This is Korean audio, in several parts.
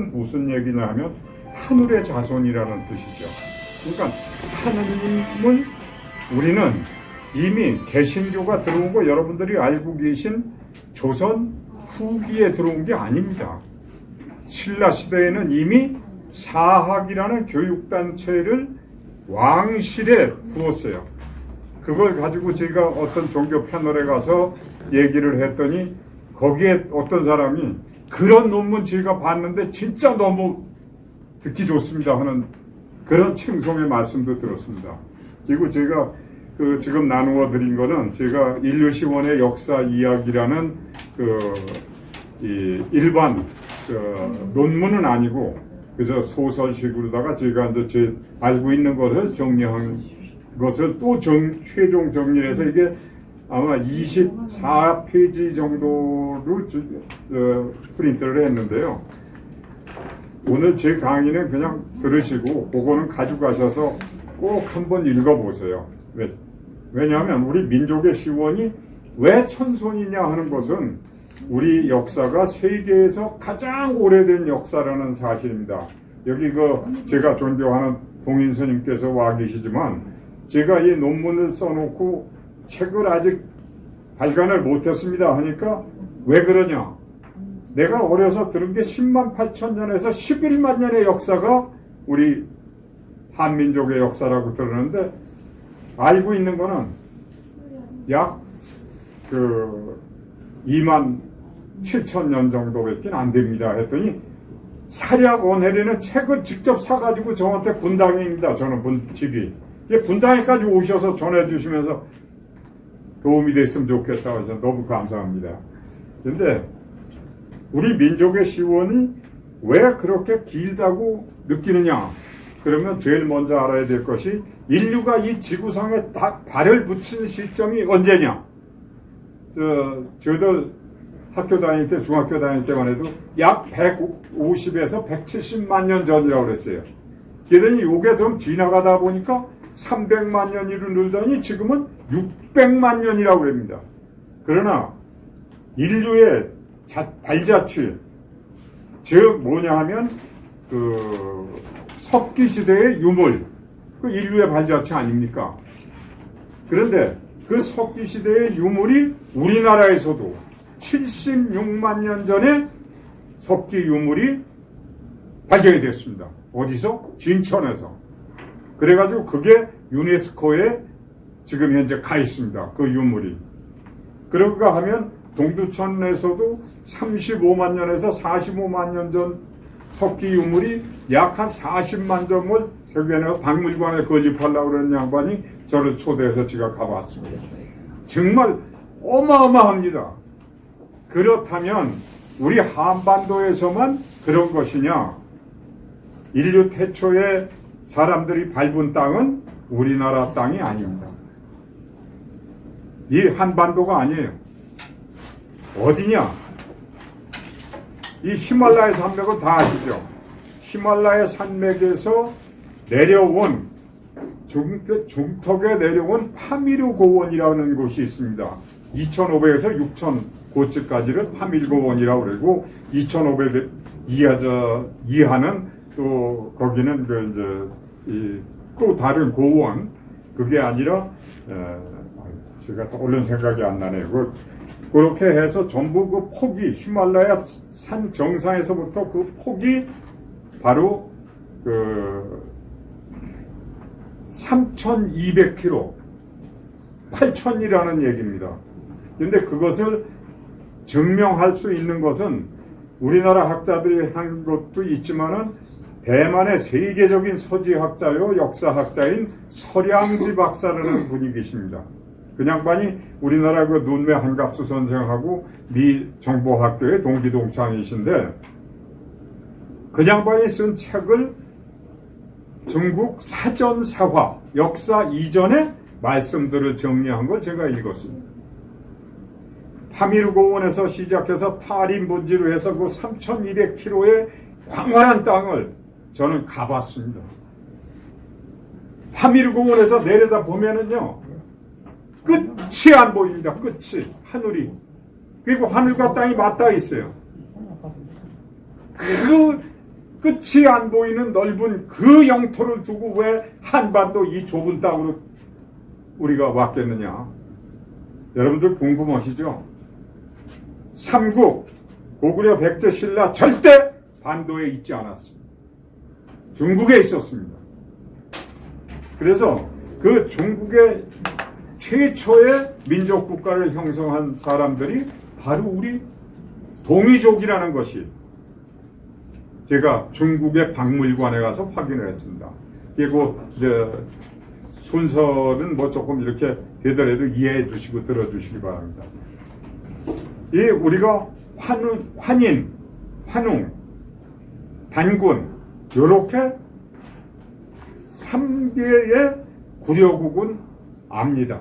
뜻은 무슨 얘기냐 하면 하늘의 자손이라는 뜻이죠. 그러니까 하느님은 우리는 이미 개신교가 들어온 거 여러분들이 알고 계신 조선 후기에 들어온 게 아닙니다. 신라 시대에는 이미 사학이라는 교육단체를 왕실에 두었어요. 그걸 가지고 제가 어떤 종교 패널에 가서 얘기를 했더니 거기에 어떤 사람이 그런 논문 제가 봤는데 진짜 너무 듣기 좋습니다 하는 그런 칭송의 말씀도 들었습니다. 그리고 제가 지금 나누어 드린 거는 제가 인류시원의 역사 이야기라는 일반 논문은 아니고 그저 소설식으로다가 제가 이제 알고 있는 것을 정리한 것을 또 최종 정리해서 이게 아마 24페이지 정도를 프린트를 했는데요. 오늘 제 강의는 그냥 들으시고 그거는 가져가셔서 꼭 한번 읽어보세요. 왜냐하면 우리 민족의 시원이 왜 천손이냐 하는 것은 우리 역사가 세계에서 가장 오래된 역사라는 사실입니다. 여기 제가 존경하는 동인 스님께서 와 계시지만 제가 이 논문을 써놓고 책을 아직 발간을 못했습니다 하니까 왜 그러냐? 내가 어려서 들은 게 10만 8천 년에서 11만 년의 역사가 우리 한민족의 역사라고 들었는데 알고 있는 거는 약 2만 7천 년 정도밖에 안 됩니다 했더니 사략 원해리는 책을 직접 사가지고 저한테 분당입니다. 저는 집이. 분당에까지 오셔서 전해주시면서 도움이 됐으면 좋겠다고 해서 너무 감사합니다. 그런데 우리 민족의 시원이 왜 그렇게 길다고 느끼느냐? 그러면 제일 먼저 알아야 될 것이 인류가 이 지구상에 발을 붙인 시점이 언제냐? 저희들 학교 다닐 때, 중학교 다닐 때만 해도 약 150에서 170만 년 전이라고 그랬어요. 그러더니 요게 좀 지나가다 보니까 300만 년으로 늘더니 지금은 600만 년이라고 합니다. 그러나 인류의 발자취, 즉 뭐냐 하면 석기시대의 유물, 인류의 발자취 아닙니까? 그런데 그 석기시대의 유물이 우리나라에서도 76만 년 전에 석기 유물이 발견이 됐습니다. 어디서? 진천에서. 그래가지고 그게 유네스코에 지금 현재 가 있습니다. 그 유물이. 그런가 하면 동두천에서도 35만 년에서 45만 년 전 석기 유물이 약 한 40만 점을 결국에는 박물관에 건립하려고 그런 양반이 저를 초대해서 제가 가봤습니다. 정말 어마어마합니다. 그렇다면 우리 한반도에서만 그런 것이냐? 인류 태초에 사람들이 밟은 땅은 우리나라 땅이 아닙니다. 이 한반도가 아니에요. 어디냐? 이 히말라야 산맥은 다 아시죠? 히말라야 산맥에서 내려온 중턱에 내려온 파미르 고원이라는 곳이 있습니다. 2,500에서 6,000 고치까지를 파미르 고원이라고 그러고 2,500 이하는 또 거기는 또 다른 고원, 그게 아니라 제가 얼른 생각이 안 나네요. 그렇게 해서 전부 그 폭이 히말라야 산 정상에서부터 그 폭이 바로 3,200km, 8,000이라는 얘기입니다. 그런데 그것을 증명할 수 있는 것은 우리나라 학자들이 한 것도 있지만은 대만의 세계적인 서지학자요 역사학자인 서량지 박사라는 분이 계십니다. 그 양반이 우리나라 눈매 한갑수 선생하고 미 정보학교의 동기동창이신데 그 양반이 쓴 책을 중국 사전사화 역사 이전의 말씀들을 정리한 걸 제가 읽었습니다. 파미르 고원에서 시작해서 타림분지로 해서 그 3,200km의 광활한 땅을 저는 가봤습니다. 파미르 고원에서 내려다 보면은요, 끝이 안 보입니다. 끝이. 하늘이. 그리고 하늘과 땅이 맞닿아 있어요. 끝이 안 보이는 넓은 그 영토를 두고 왜 한반도 이 좁은 땅으로 우리가 왔겠느냐? 여러분들 궁금하시죠? 삼국 고구려 백제 신라 절대 반도에 있지 않았습니다. 중국에 있었습니다. 그래서 그 중국의 최초의 민족 국가를 형성한 사람들이 바로 우리 동이족이라는 것이 제가 중국의 박물관에 가서 확인을 했습니다. 그리고 순서는 뭐 조금 이렇게 되더라도 이해해 주시고 들어주시기 바랍니다. 이 우리가 환인, 환웅, 단군 이렇게 3개의 구려국은 압니다.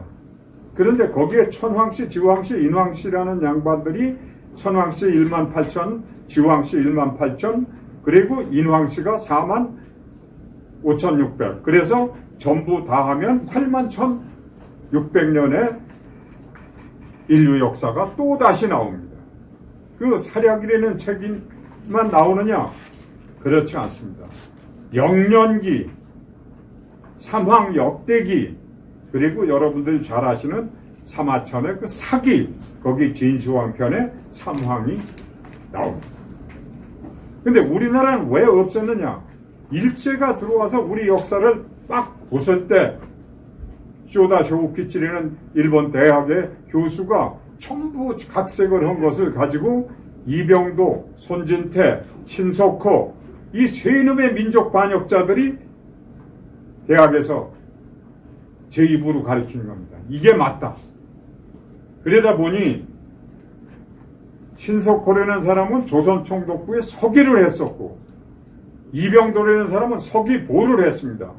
그런데 거기에 천황씨, 지황씨, 인황씨라는 양반들이 천황씨 1만 8천, 지황씨 1만 8천, 그리고 인황씨가 4만 5,600. 그래서 전부 다 하면 8만 1,600년의 인류 역사가 또 다시 나옵니다. 그 사략이라는 책만 나오느냐? 그렇지 않습니다. 영년기, 삼황 역대기, 그리고 여러분들이 잘 아시는 사마천의 그 사기, 거기 진시황편에 삼황이 나옵니다. 근데 우리나라는 왜 없었느냐? 일제가 들어와서 우리 역사를 딱 보실 때 쇼다 쇼우키치라는 일본 대학의 교수가 전부 각색을 한 것을 가지고 이병도, 손진태, 신석호 이 세 놈의 민족 반역자들이 대학에서 제 입으로 가르치는 겁니다. 이게 맞다. 그러다 보니 신석호라는 사람은 조선총독부에 서기를 했었고 이병도라는 사람은 서기보를 했습니다.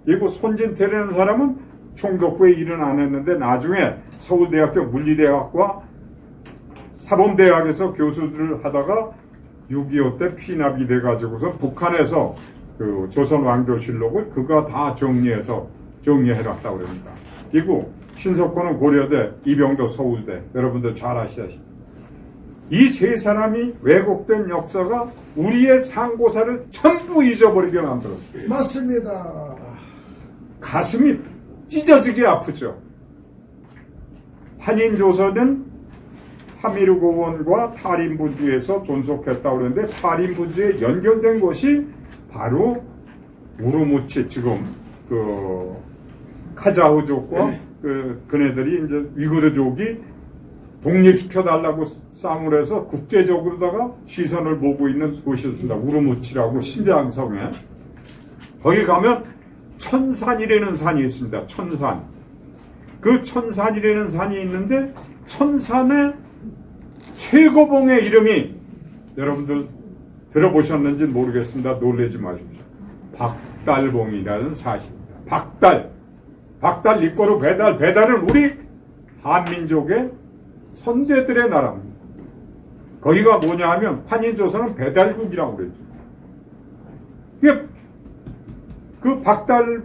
그리고 손진태라는 사람은 총독부에 일은 안 했는데 나중에 서울대학교 물리대학과 사범대학에서 교수들을 하다가 6.25 때 피납이 돼가지고서 북한에서 그 조선왕조실록을 그가 다 정리해놨다고 그럽니다. 그리고 신석호는 고려대, 이병도 서울대, 여러분들 잘 아시다시피 이 세 사람이 왜곡된 역사가 우리의 상고사를 전부 잊어버리게 만들었어요. 맞습니다. 가슴이 찢어지게 아프죠. 한인조선은 파미르고원과 탈인분주에서 존속했다고 그러는데 탈인분주에 연결된 것이 바로 우르무치 지금 그 카자흐족과 그네들이 이제 위구르족이 독립시켜달라고 싸움을 해서 국제적으로다가 시선을 모으고 있는 곳이었습니다. 우르무치라고 신장성에. 거기 가면 천산이라는 산이 있습니다. 천산. 그 천산이라는 산이 있는데 천산의 최고봉의 이름이 여러분들 들어보셨는지 모르겠습니다. 놀라지 마십시오. 박달봉이라는 사실입니다. 박달 이꼬르 배달은 우리 한민족의 선대들의 나라입니다. 거기가 뭐냐 하면 한인조선은 배달국이라고 그러죠. 이게 그 박달이라는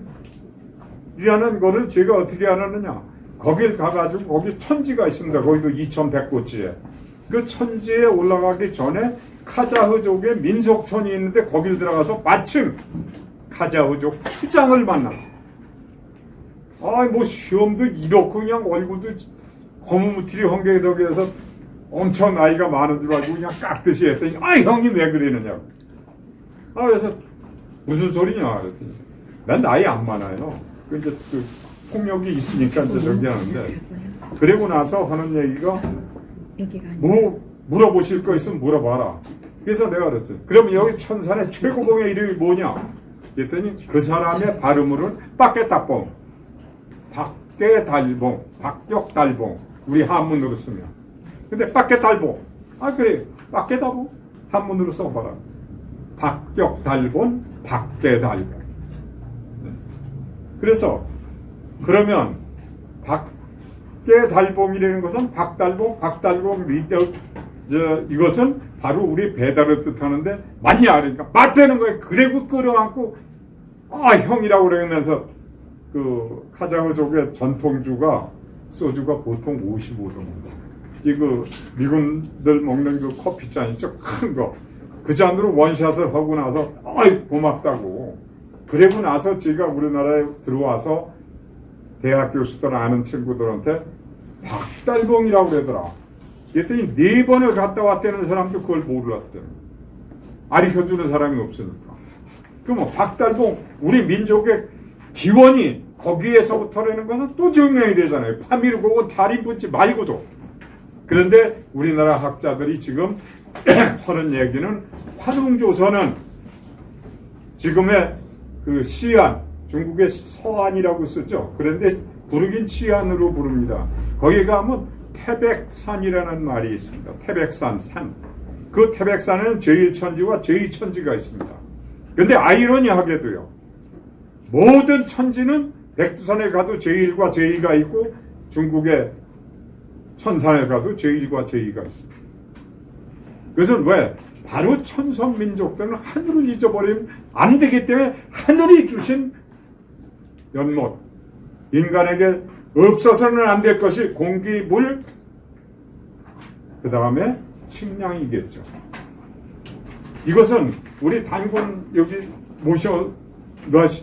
거를 제가 어떻게 알았느냐? 거길 가가지고 거기 천지가 있습니다. 거기도 2100고지에. 그 천지에 올라가기 전에 카자흐족의 민속촌이 있는데 거길 들어가서 마침 카자흐족 추장을 만났어요. 뭐 시험도 이렇고 그냥 얼굴도 거무무티리 헌개덕에서 엄청 나이가 많은 줄 알고 그냥 깍듯이 했더니 형님 왜 그러느냐고. 그래서 무슨 소리냐 그랬더니 난 나이 안 많아요. 이제 그 폭력이 있으니까 이제 저기 하는데 그리고 나서 하는 얘기가 뭐 물어보실 거 있으면 물어봐라. 그래서 내가 그랬어요. 그럼 여기 천산의 최고봉의 이름이 뭐냐? 그랬더니 그 사람의 발음으로는 빠깨따뽕, 박깨달봉, 박격달봉. 우리 한문으로 쓰면. 근데 빠깨달봉. 그래. 빠깨달봉. 한문으로 써봐라. 박격달봉, 박깨달봉. 그래서 그러면 박깨달봉이라는 것은 박달봉 이것은 바로 우리 배달을 뜻하는데 맞냐? 그러니까 맞다는 거예요. 그리고 끌어안고 형이라고 그러면서 그 카자흐족의 전통주가 소주가 보통 55도입니다. 이거 미군들 먹는 그 커피잔 있죠? 큰 거. 그 잔으로 원샷을 하고 나서 어이 고맙다고. 그리고 나서 제가 우리나라에 들어와서 대학 교수들 아는 친구들한테 박달봉이라고 그러더라. 그랬더니 4번을 갔다 왔다는 사람도 그걸 몰랐대. 가르쳐주는 사람이 없으니까. 그럼 박달봉 우리 민족의 기원이 거기에서부터라는 것은 또 증명이 되잖아요. 파밀고 다리 붙지 말고도. 그런데 우리나라 학자들이 지금 하는 얘기는 화둥조선은 지금의 그 시안, 중국의 서안이라고 쓰죠. 그런데 부르긴 시안으로 부릅니다. 거기 가면 태백산이라는 말이 있습니다. 태백산, 산. 그 태백산에는 제1천지와 제2천지가 있습니다. 그런데 아이러니하게도요. 모든 천지는 백두산에 가도 제1과 제2가 있고 중국의 천산에 가도 제1과 제2가 있습니다. 그것은 왜? 바로 천선민족들은 하늘을 잊어버리면 안 되기 때문에 하늘이 주신 연못, 인간에게 없어서는 안 될 것이 공기, 물, 그 다음에 식량이겠죠. 이것은 우리 단군 여기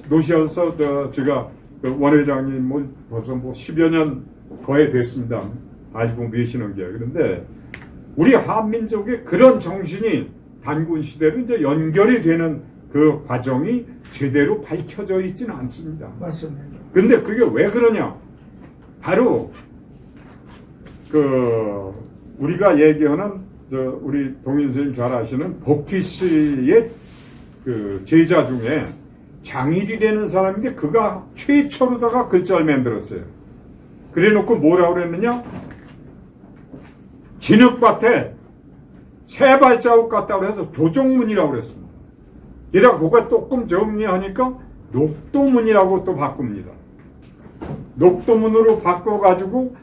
노셔서 제가 그 원 회장님 벌써 10여 년 거의 됐습니다. 알고 계시는 게. 그런데 우리 한민족의 그런 정신이 단군 시대로 이제 연결이 되는 그 과정이 제대로 밝혀져 있지는 않습니다. 맞습니다. 근데 그게 왜 그러냐? 바로 그 우리가 얘기하는 우리 동인 선생님 잘 아시는 복희 씨의 그 제자 중에 장일이라는 사람인데 그가 최초로다가 글자를 만들었어요. 그래놓고 뭐라고 그랬느냐? 진흙밭에 새 발자국 같다고 해서 조종문이라고 그랬습니다. 게다가 그거 조금 정리하니까 녹도문이라고 또 바꿉니다. 녹도문으로 바꿔가지고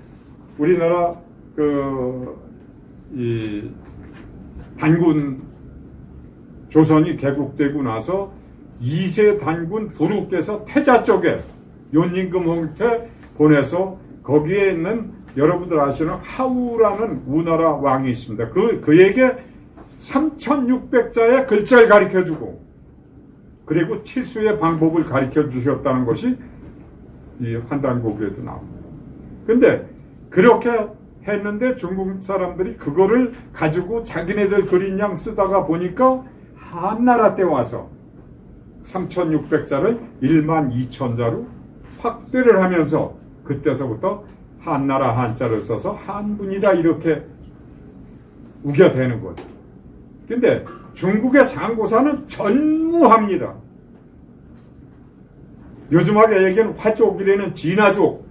우리나라 이 단군 조선이 개국되고 나서 2세 단군 부루께서 태자 쪽에 윤임금 홍태 보내서 거기에 있는 여러분들 아시는 하우라는 우나라 왕이 있습니다. 그에게 3600자의 글자를 가르쳐주고 그리고 치수의 방법을 가르쳐 주셨다는 것이 이 환단고기에도 나옵니다. 근데 그렇게 했는데 중국 사람들이 그거를 가지고 자기네들 그린 양 쓰다가 보니까 한나라 때 와서 3600자를 12000자로 확대를 하면서 그때서부터 한나라 한자를 써서 한분이다 이렇게 우겨대는 거죠. 근데 중국의 상고사는 전무합니다. 요즘하게 얘기하는 화족이라는 진화족.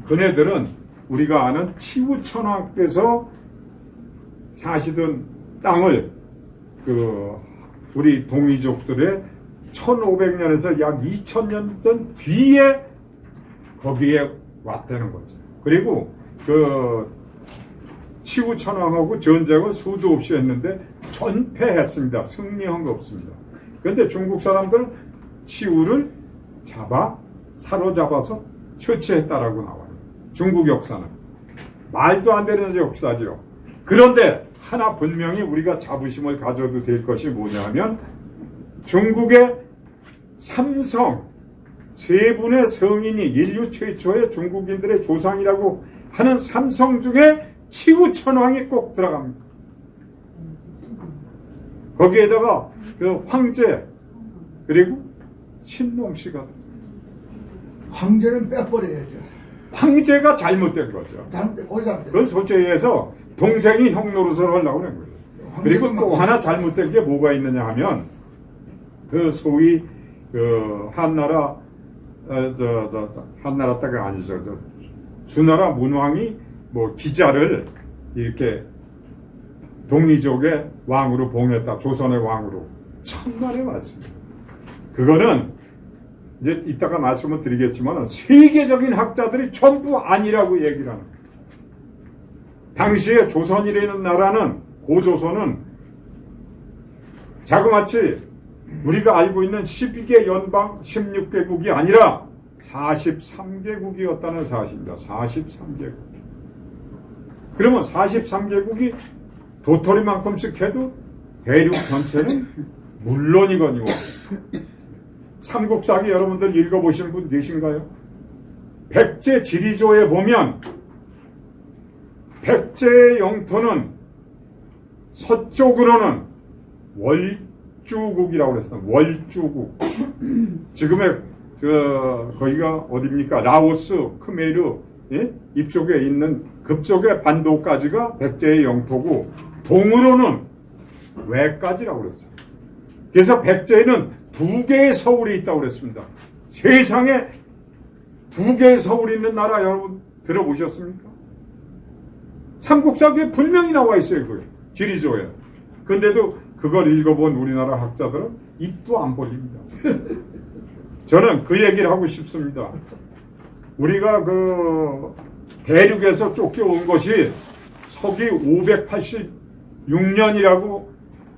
그네들은 우리가 아는 치우천왕께서 사시던 땅을 우리 동이족들의 1500년에서 약 2000년 전 뒤에 거기에 왔다는 거죠. 그리고 치우천왕하고 전쟁을 수도 없이 했는데 전패했습니다. 승리한 거 없습니다. 그런데 중국 사람들은 치우를 사로잡아서 처치했다라고 나와요. 중국 역사는. 말도 안 되는 역사죠. 그런데 하나 분명히 우리가 자부심을 가져도 될 것이 뭐냐면 중국의 삼성 세 분의 성인이 인류 최초의 중국인들의 조상이라고 하는 삼성 중에 치우천왕이 꼭 들어갑니다. 거기에다가 그 황제 그리고 신농씨가 황제는 빼버려야죠. 황제가 잘못된 거죠. 잘못된. 그건 솔직히 해서 동생이 형 노릇을 하려고 하는 거예요. 그리고 또 하나 잘못된 게 뭐가 있느냐 하면 그 소위 그 한나라 한나라 때가 아니죠. 주나라 문왕이 뭐 기자를 이렇게 동이족의 왕으로 봉했다. 조선의 왕으로. 천만에 맞습니다. 그거는 이제 이따가 말씀을 드리겠지만 세계적인 학자들이 전부 아니라고 얘기를 하는 거예요. 당시에 조선이라는 나라는 고조선은 자그마치 우리가 알고 있는 12개 연방 16개국이 아니라 43개국이었다는 사실입니다. 43개국. 그러면 43개국이 도토리만큼씩 해도 대륙 전체는 물론이거니와 삼국사기 여러분들 읽어보신 분 계신가요? 백제 지리조에 보면 백제의 영토는 서쪽으로는 월주국이라고 그랬어요. 월주국. 지금의 거기가 어디입니까? 라오스, 크메르, 예? 이쪽에 있는 그쪽의 반도까지가 백제의 영토고 동으로는 외까지라고 그랬어요. 그래서 백제에는 두 개의 서울이 있다고 그랬습니다. 세상에 두 개의 서울이 있는 나라 여러분 들어보셨습니까? 삼국사기에 분명히 나와 있어요. 그 지리조에. 근데도 그걸 읽어본 우리나라 학자들은 입도 안 벌립니다. 저는 그 얘기를 하고 싶습니다. 우리가 그 대륙에서 쫓겨온 것이 서기 586년이라고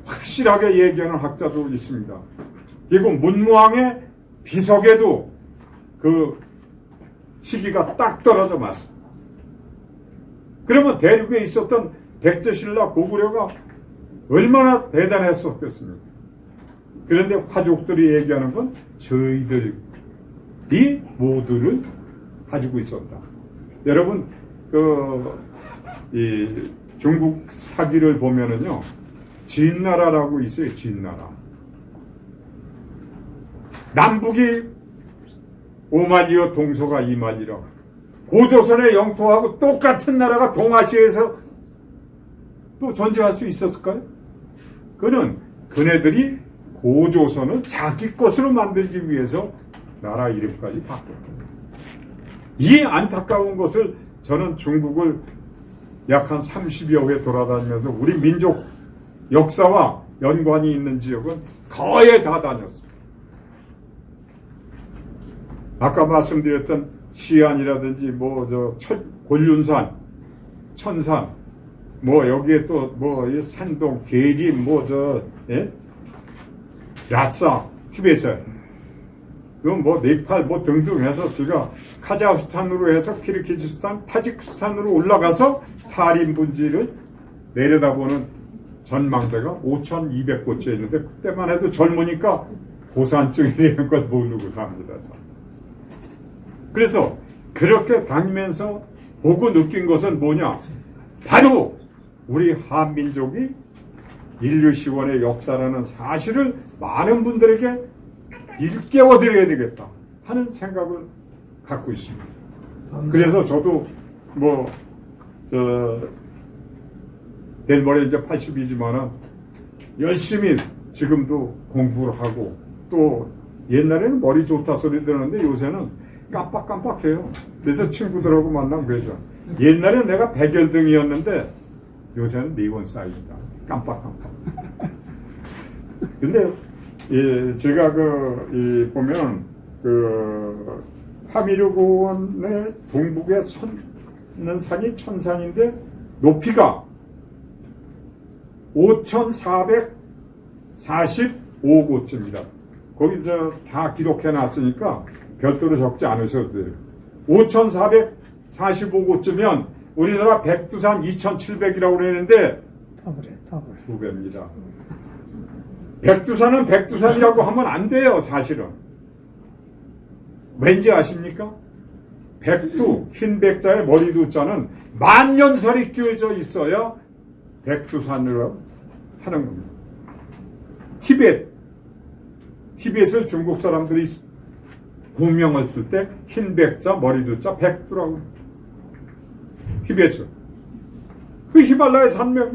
확실하게 얘기하는 학자도 있습니다. 그리고 문무왕의 비석에도 그 시기가 딱 떨어져 맞습니다. 그러면 대륙에 있었던 백제신라 고구려가 얼마나 대단했었겠습니까? 그런데 화족들이 얘기하는 건 저희들이 모두를 가지고 있었다. 여러분 이 중국 사기를 보면은요 진나라라고 있어요. 진나라. 남북이 5만리여 동서가 2만리라. 고조선의 영토하고 똑같은 나라가 동아시아에서 또 존재할 수 있었을까요? 그네들이 고조선을 자기 것으로 만들기 위해서 나라 이름까지 바꿨다. 이 안타까운 것을 저는 중국을 약 한 30여 회 돌아다니면서 우리 민족 역사와 연관이 있는 지역은 거의 다 다녔습니다. 아까 말씀드렸던 시안이라든지 곤륜산, 천산, 여기에 또 산동, 계림, 라싸, 티베트, 네팔 등등 해서 제가 카자흐스탄으로 해서 키르기즈스탄, 타지크스탄으로 올라가서 탈인분지를 내려다보는 전망대가 5,200곳째 있는데 그때만 해도 젊으니까 고산증이라는 걸 모르고 삽니다. 그래서 그렇게 다니면서 보고 느낀 것은 뭐냐? 바로 우리 한민족이 인류시원의 역사라는 사실을 많은 분들에게 일깨워드려야 되겠다 하는 생각을 갖고 있습니다. 그래서 저도 내일 모레 이제 80이지만은 열심히 지금도 공부를 하고 또 옛날에는 머리 좋다 소리 들었는데 요새는 깜빡깜빡해요. 그래서 친구들하고 만나면 그러죠. 옛날에 내가 백열등이었는데 요새는 미원 쌓입니다. 깜빡깜빡. 근데 제가 보면 화미르고원의 동북에 있는 산이 천산인데 높이가 5,445곳입니다. 거기 다 기록해 놨으니까 별도로 적지 않으셔도 돼요. 5,445곳쯤이면 우리나라 백두산 2,700이라고 그러는데 두 배입니다. 백두산은 백두산이라고 하면 안 돼요, 사실은. 왠지 아십니까? 백두, 흰 백자에 머리두 자는 만년설이 끼워져 있어야 백두산으로 하는 겁니다. 티벳을 중국 사람들이 국명을 쓸 때 흰 백자, 머리두 자, 백두라고. 티벳은. 그 히말라야 산맥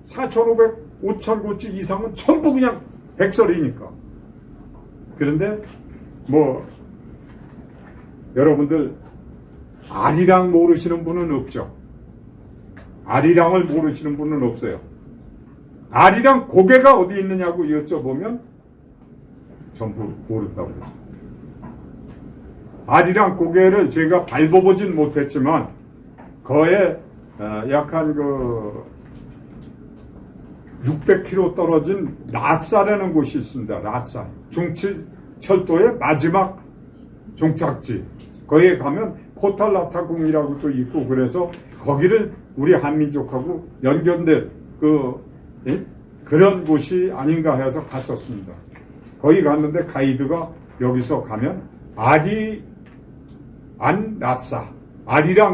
4,500, 5,000곳 이상은 전부 그냥 백설이니까. 그런데 여러분들 아리랑 모르시는 분은 없죠. 아리랑을 모르시는 분은 없어요. 아리랑 고개가 어디 있느냐고 여쭤보면 전부 모른다고 그랬어요. 아리랑 고개를 제가 밟아보진 못했지만 거의 약한 600km 떨어진 라싸라는 곳이 있습니다. 라싸. 중치 철도의 마지막 종착지. 거기에 가면 포탈라타궁이라고 또 있고 그래서 거기를 우리 한민족하고 연결된 그 그런 곳이 아닌가 해서 갔었습니다. 거기 갔는데 가이드가 여기서 가면 아리랑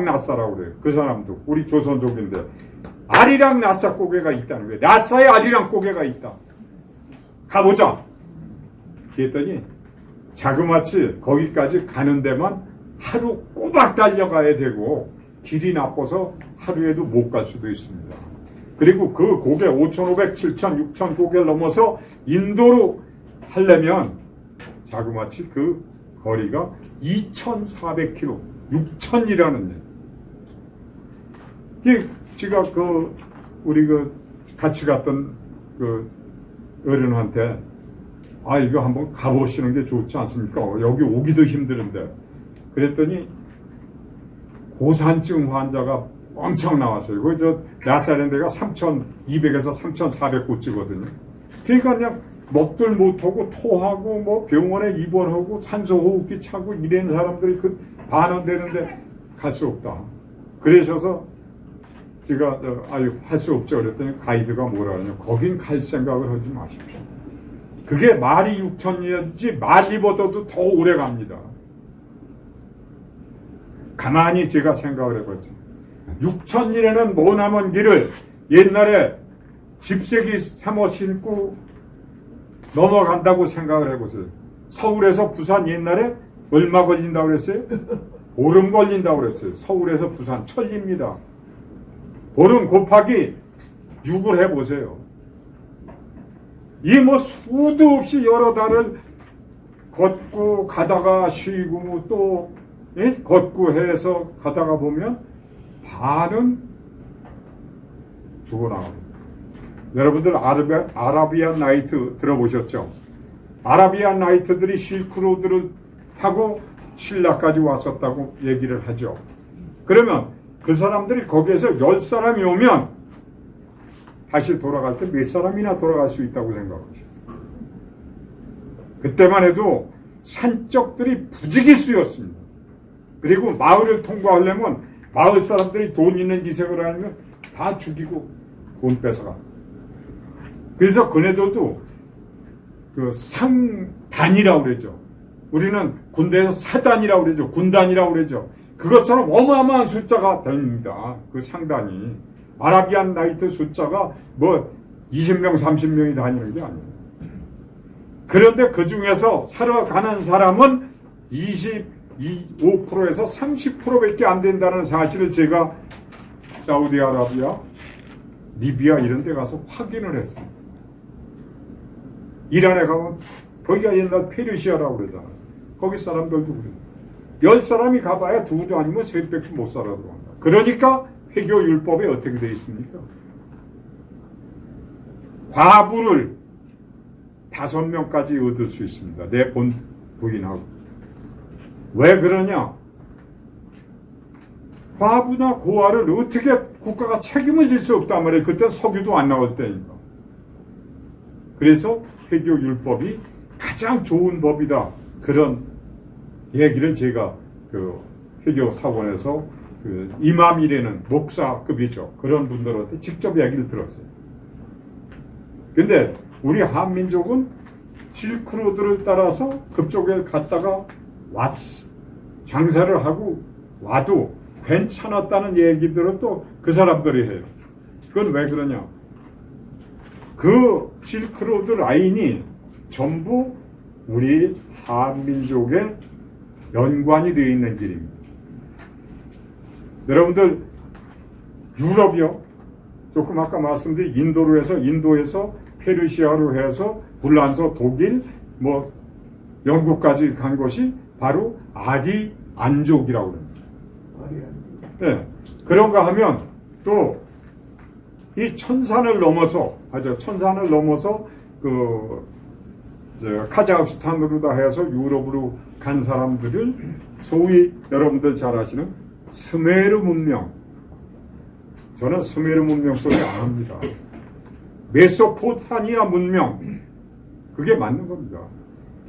나사라고 그래요. 그 사람도 우리 조선족인데 아리랑 나사 고개가 있다는 거예요. 나사에 아리랑 고개가 있다. 가보자. 그랬더니 자그마치 거기까지 가는 데만 하루 꼬박 달려가야 되고 길이 나빠서 하루에도 못 갈 수도 있습니다. 그리고 그 고개 5,500, 7,000, 6,000 고개를 넘어서 인도로 하려면 자그마치 그 거리가 2,400km, 6,000이라는 얘기. 제가 우리 같이 갔던 어른한테 이거 한번 가보시는 게 좋지 않습니까? 여기 오기도 힘드는데. 그랬더니 고산증 환자가 엄청 나왔어요. 야사는 데가 3,200에서 3,400곳이거든요. 그러니까 그냥 먹들 못하고 토하고 뭐 병원에 입원하고 산소호흡기 차고 이런 사람들이 반원되는데 갈 수 없다. 그러셔서 제가 할 수 없죠. 그랬더니 가이드가 뭐라 하냐. 거긴 갈 생각을 하지 마십시오. 그게 말이 6,000이지 말리보다도 더 오래 갑니다. 가만히 제가 생각을 해봤어요. 6,000일에는 머나먼 길을 옛날에 집세기 삼어 신고 넘어간다고 생각을 해보세요. 서울에서 부산 옛날에 얼마 걸린다고 그랬어요? 보름 걸린다고 그랬어요. 서울에서 부산 천리입니다. 보름 곱하기 6을 해보세요. 이 수도 없이 여러 달을 걷고 가다가 쉬고 또 걷고 해서 가다가 보면 반은 죽어나갑니다. 여러분들 아라비안 나이트 들어보셨죠? 아라비안 나이트들이 실크로드를 타고 신라까지 왔었다고 얘기를 하죠. 그러면 그 사람들이 거기에서 10사람이 오면 다시 돌아갈 때 몇 사람이나 돌아갈 수 있다고 생각하죠. 그때만 해도 산적들이 부지기수였습니다. 그리고 마을을 통과하려면 마을 사람들이 돈 있는 기색을 하면 다 죽이고 돈 뺏어갔어요. 그래서 그네들도 상단이라고 그러죠. 우리는 군대에서 사단이라고 그러죠. 군단이라고 그러죠. 그것처럼 어마어마한 숫자가 됩니다. 그 상단이. 아라비안 나이트 숫자가 20명, 30명이 다니는 게 아니에요. 그런데 그 중에서 살아가는 사람은 25%에서 30%밖에 안 된다는 사실을 제가 사우디아라비아, 리비아 이런 데 가서 확인을 했어요. 이란에 가면 거기가 옛날 페르시아라고 그러잖아요. 거기 사람들도 그래요. 10사람이 가봐야 2도 아니면 3밖에 못 살아 들어간다. 그러니까 회교율법에 어떻게 되어 있습니까? 과부를 5명까지 얻을 수 있습니다. 내 본 부인하고. 왜 그러냐? 과부나 고아를 어떻게 국가가 책임을 질 수 없단 말이에요. 그땐 석유도 안 나올 때니까. 그래서 회교율법이 가장 좋은 법이다. 그런 얘기를 제가 회교사원에서 이맘이라는 목사급이죠. 그런 분들한테 직접 얘기를 들었어요. 근데 우리 한민족은 실크로드를 따라서 그쪽에 갔다가 장사를 하고 와도 괜찮았다는 얘기들을 또 그 사람들이 해요. 그건 왜 그러냐? 그 실크로드 라인이 전부 우리 한민족의 연관이 되어 있는 길입니다. 여러분들 유럽이요. 조금 아까 말씀드린 인도에서 페르시아로 해서 불란서, 독일, 영국까지 간 것이 바로 아리안족이라고 합니다. 네. 그런가 하면 또 이 천산을 넘어서 카자흐스탄으로 해서 유럽으로 간 사람들을 소위 여러분들 잘 아시는 스메르 문명. 저는 스메르 문명 소리 안 합니다. 메소포타미아 문명. 그게 맞는 겁니다.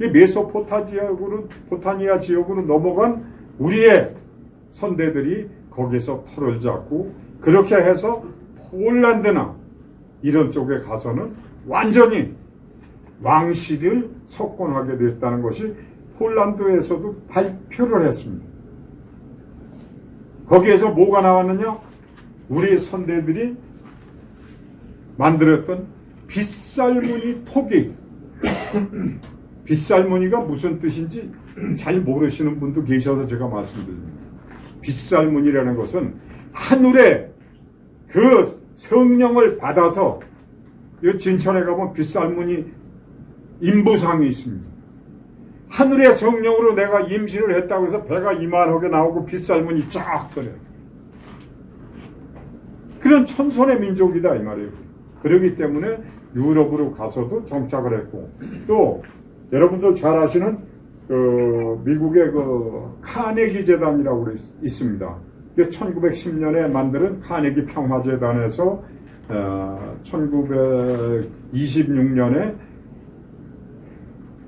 이 메소포타미아 지역으로 넘어간 우리의 선대들이 거기서 터를 잡고 그렇게 해서 폴란드나 이런 쪽에 가서는 완전히 왕실을 석권하게 됐다는 것이 폴란드에서도 발표를 했습니다. 거기에서 뭐가 나왔느냐? 우리 선대들이 만들었던 빗살무늬 토기. 빗살무늬가 무슨 뜻인지 잘 모르시는 분도 계셔서 제가 말씀드립니다. 빗살무늬라는 것은 하늘에 그 성령을 받아서 이 진천에 가면 빗살무늬 인부상이 있습니다. 하늘의 성령으로 내가 임신을 했다고 해서 배가 이만하게 나오고 빗살무늬 쫙 떠요. 그런 천선의 민족이다 이 말이에요. 그렇기 때문에 유럽으로 가서도 정착을 했고, 또 여러분들 잘 아시는 미국의 카네기 재단이라고 있습니다. 1910년에 만드는 카네기 평화재단에서 1926년에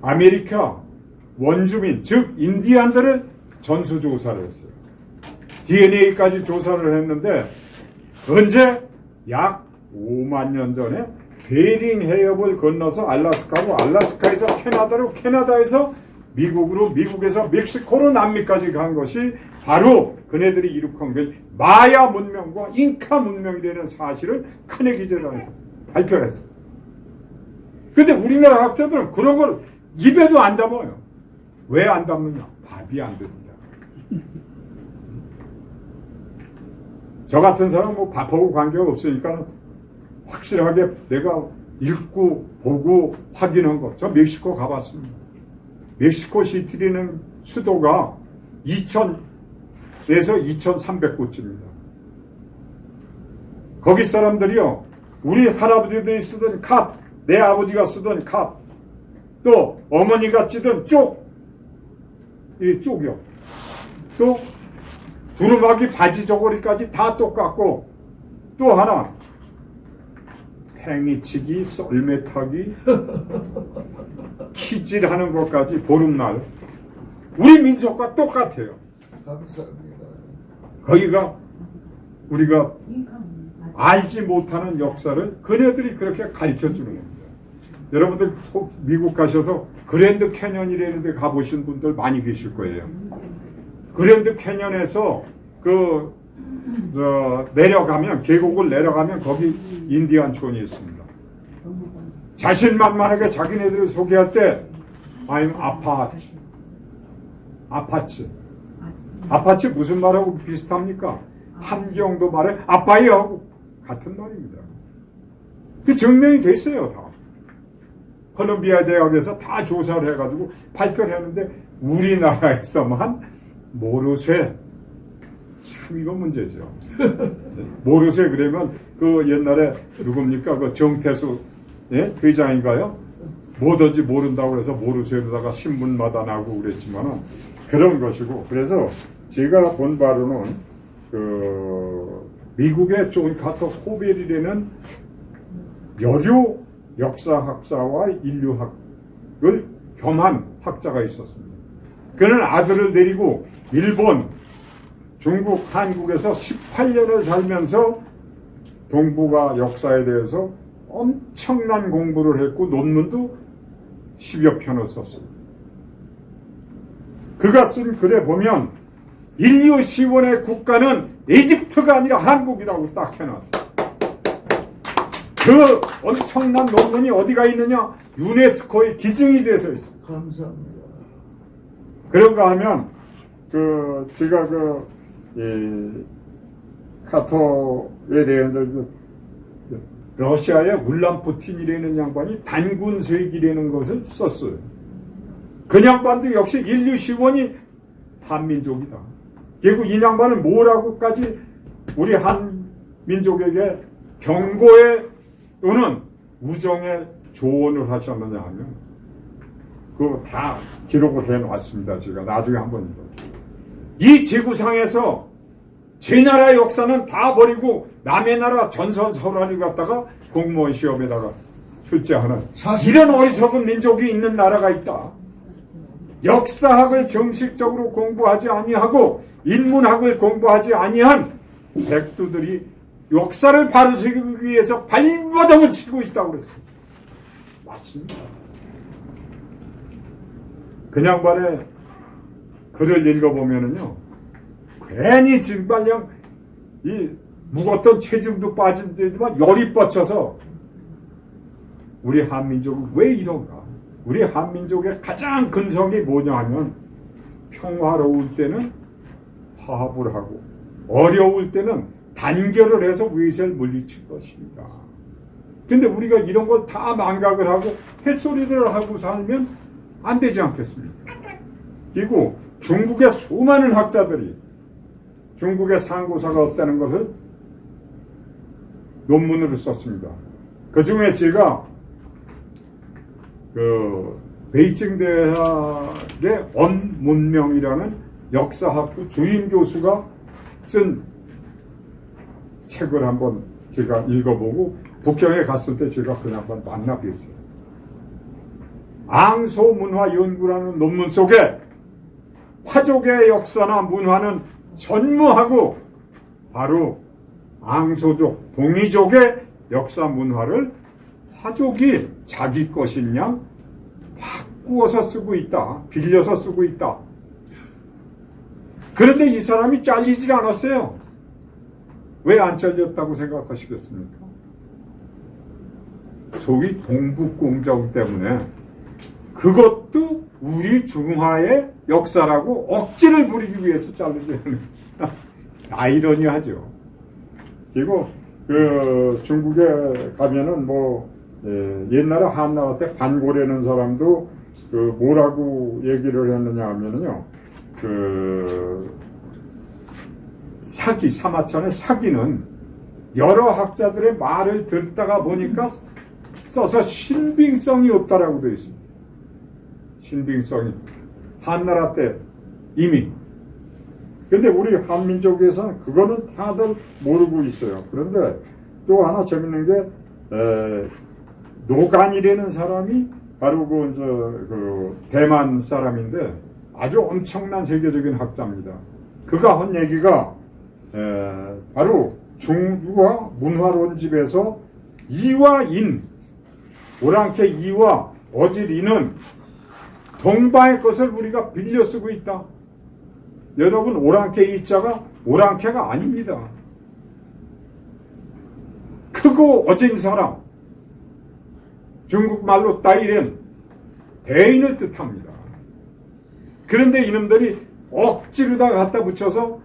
아메리카 원주민, 즉 인디안들을 전수조사를 했어요. DNA까지 조사를 했는데 언제? 약 5만 년 전에 베링 해협을 건너서 알래스카로, 알래스카에서 캐나다로, 캐나다에서 미국으로, 미국에서 멕시코로 남미까지 간 것이 바로 그네들이 일으킨 게 마야 문명과 잉카 문명이라는 사실을 카네기 재단에서 발표를 했어요. 근데 우리나라 학자들은 그런 걸 입에도 안 담아요. 왜 안 담느냐? 밥이 안 됩니다. 저 같은 사람 뭐 밥하고 관계가 없으니까 확실하게 내가 읽고 보고 확인한 거. 저 멕시코 가봤습니다. 멕시코 시티라는 수도가 2000에서 2300곳입니다. 거기 사람들이요, 우리 할아버지들이 쓰던 캅, 내 아버지가 쓰던 캅, 또 어머니가 찌던 쪽, 이 쪽이요. 또 두루마기 바지 저고리까지 다 똑같고, 또 하나 팽이치기, 썰매타기, 키질하는 것까지 보름날 우리 민족과 똑같아요. 감사합니다. 거기가 우리가 알지 못하는 역사를 그네들이 그렇게 가르쳐 주는 겁니다. 여러분들 미국 가셔서 그랜드 캐년이라는 데 가보신 분들 많이 계실 거예요. 그랜드 캐년에서 내려가면, 계곡을 내려가면 거기 인디안촌이 있습니다. 자신만만하게 자기네들을 소개할 때 I'm 아파치. 아파치 무슨 말하고 비슷합니까? 함경도 말에 아빠이하고 같은 말입니다. 그 증명이 됐어요, 다. 콜롬비아 대학에서 다 조사를 해가지고 발표를 했는데 우리나라에서만 모르쇠. 참 이거 문제죠. 모르쇠 그러면 그 옛날에 누굽니까? 그 정태수 회장인가요? 뭐든지 모른다고 해서 모르쇠로다가 신문마다 나고 그랬지만은 그런 것이고, 그래서 제가 본 바로는 미국의 존 카터 호벨이라는 여류 역사학사와 인류학을 겸한 학자가 있었습니다. 그는 아들을 데리고 일본, 중국, 한국에서 18년을 살면서 동북아 역사에 대해서 엄청난 공부를 했고 논문도 10여 편을 썼습니다. 그가 쓴 글에 보면 인류 시원의 국가는 이집트가 아니라 한국이라고 딱 해놨어요. 그 엄청난 논문이 어디가 있느냐? 유네스코의 기증이 돼서 있어요. 감사합니다. 그런가 하면 제가 카토에 대해서 러시아의 울란푸틴이라는 양반이 단군세기라는 것을 썼어요. 그 양반도 역시 인류 시원이 한민족이다. 결국 이 양반은 뭐라고까지 우리 한민족에게 경고의 또는 우정의 조언을 하셨느냐 하면 그거 다 기록을 해놨습니다. 제가 나중에 한번 이 지구상에서 제 나라 역사는 다 버리고 남의 나라 전선설화를 갖다가 공무원 시험에다가 출제하는 이런 어리석은 민족이 있는 나라가 있다. 역사학을 정식적으로 공부하지 아니하고 인문학을 공부하지 아니한 백두들이 역사를 바로 세우기 위해서 발버둥을 치고 있다고 그랬어요. 맞습니다. 그 양반의 글을 읽어보면은요, 괜히 정말 그냥 이 묵었던 체중도 빠진 데지만 열이 뻗쳐서 우리 한민족은 왜 이런가? 우리 한민족의 가장 근성이 뭐냐 하면 평화로울 때는 화합을 하고 어려울 때는 단결을 해서 위세를 물리칠 것입니다. 근데 우리가 이런 걸 다 망각을 하고 햇소리를 하고 살면 안 되지 않겠습니까? 그리고 중국의 수많은 학자들이 중국의 상고사가 없다는 것을 논문으로 썼습니다. 그 중에 제가 베이징 대학의 원문명이라는 역사학부 주임 교수가 쓴 책을 한번 제가 읽어보고 북경에 갔을 때 제가 그냥 한번 만나 뵀어요. 앙소문화연구라는 논문 속에 화족의 역사나 문화는 전무하고 바로 앙소족, 동이족의 역사 문화를 화족이 자기 것인 양 바꾸어서 쓰고 있다. 빌려서 쓰고 있다. 그런데 이 사람이 잘리질 않았어요. 왜 안 잘렸다고 생각하시겠습니까? 소위 동북공정 때문에 그것도 우리 중화의 역사라고 억지를 부리기 위해서 자르지 않는 아이러니하죠. 그리고 중국에 가면은 옛날에 한나라 때 반고래는 사람도 뭐라고 얘기를 했느냐 하면은요, 사기, 사마천의 사기는 여러 학자들의 말을 듣다가 보니까 써서 신빙성이 없다라고 되어 있습니다. 신빙성이. 한나라 때 이미. 근데 우리 한민족에서는 그거는 다들 모르고 있어요. 그런데 또 하나 재밌는 게, 노간이라는 사람이 바로 그 대만 사람인데 아주 엄청난 세계적인 학자입니다. 그가 한 얘기가, 바로 중국어 문화론집에서 이와 인, 오랑캐 이와 어질 인은 동방의 것을 우리가 빌려 쓰고 있다. 여러분, 오랑캐 이자가 오랑캐가 아닙니다. 크고 어진 사람, 중국말로 따이렌, 대인을 뜻합니다. 그런데 이놈들이 억지로 다 갖다 붙여서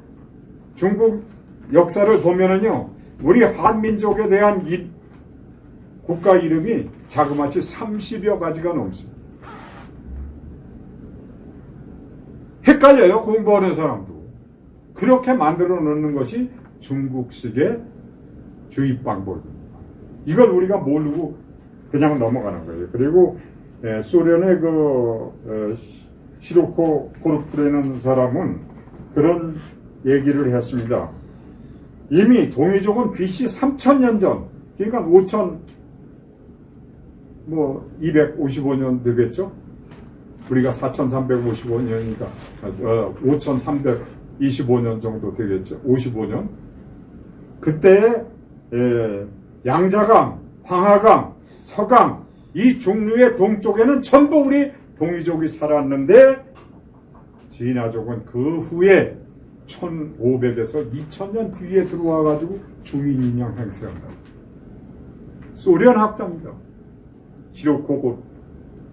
중국 역사를 보면은요, 우리 한민족에 대한 이 국가 이름이 자그마치 30여 가지가 넘습니다. 헷갈려요, 공부하는 사람도. 그렇게 만들어 놓는 것이 중국식의 주입 방법입니다. 이걸 우리가 모르고 그냥 넘어가는 거예요. 그리고 소련의 시로코 코르프라는 사람은 그런 얘기를 했습니다. 이미 동이족은 BC 3000년 전, 그러니까 255년 되겠죠? 우리가 4355년이니까 5325년 정도 되겠죠. 55년. 그때 양자강, 황하강, 서강 이 종류의 동쪽에는 전부 우리 동이족이 살았는데 진화족은 그 후에 1500에서 2000년 뒤에 들어와 가지고 주인인 양 행세한다. 소련 학자입니다. 시로코고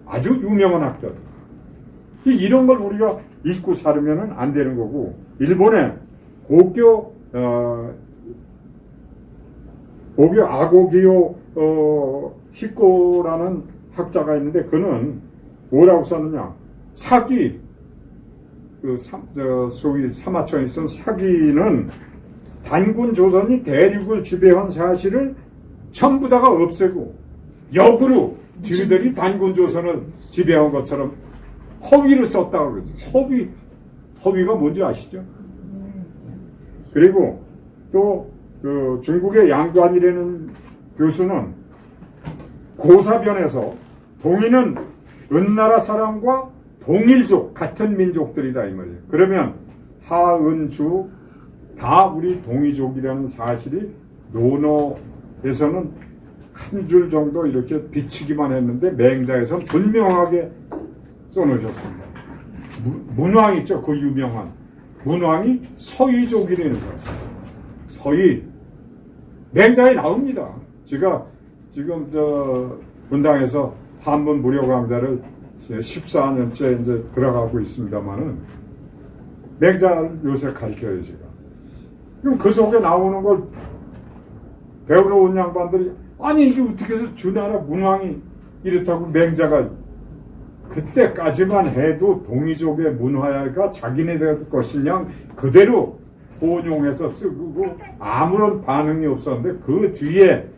아주 유명한 학자들. 이런 걸 우리가 잊고 살으면 안 되는 거고, 일본의 고교 아고기요 히코라는 학자가 있는데 그는 뭐라고 썼느냐? 사기, 소위 사마천에 있던 사기는 단군 조선이 대륙을 지배한 사실을 전부 다가 없애고 역으로 저희들이 단군 조선을 지배한 것처럼 허위를 썼다고 그랬어요. 허위가 뭔지 아시죠? 그리고 또 중국의 양관이라는 교수는 고사변에서 동인은 은나라 사람과 동일족, 같은 민족들이다 이 말이에요. 그러면 하은주 다 우리 동이족이라는 사실이 논어에서는 한 줄 정도 이렇게 비치기만 했는데 맹자에선 분명하게 써놓으셨습니다. 문왕 있죠? 그 유명한 문왕이 서희족이라는 거예요. 서희 맹자에 나옵니다. 제가 지금 저 분당에서 한문 무료 강좌를 14년째 이제 들어가고 있습니다만은 맹자를 요새 가르쳐요 제가. 그럼 그 속에 나오는 걸 배우러 온 양반들이 아니 이게 어떻게 해서 주나라 문왕이 이렇다고 맹자가 그때까지만 해도 동이족의 문화가 자기네들 것이냐 그대로 본용해서 쓰고 아무런 반응이 없었는데 그 뒤에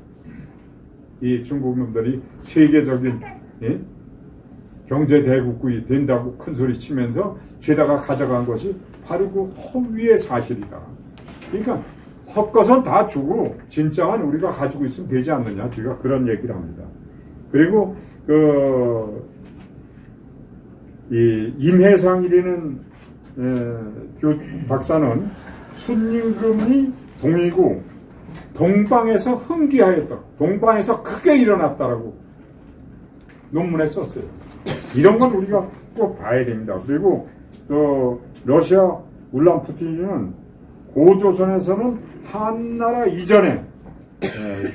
이 중국 놈들이 세계적인 경제 대국이 된다고 큰 소리 치면서 죄다가 가져간 것이 바로 그 허위의 사실이다. 그러니까 헛것은 다 주고 진짜만 우리가 가지고 있으면 되지 않느냐. 제가 그런 얘기를 합니다. 그리고 이 임혜상이라는 박사는 순임금이 동이고 동방에서 흥기하였다. 동방에서 크게 일어났다라고 논문에 썼어요. 이런 건 우리가 꼭 봐야 됩니다. 그리고 또 러시아 울란푸티는 고조선에서는 한나라 이전에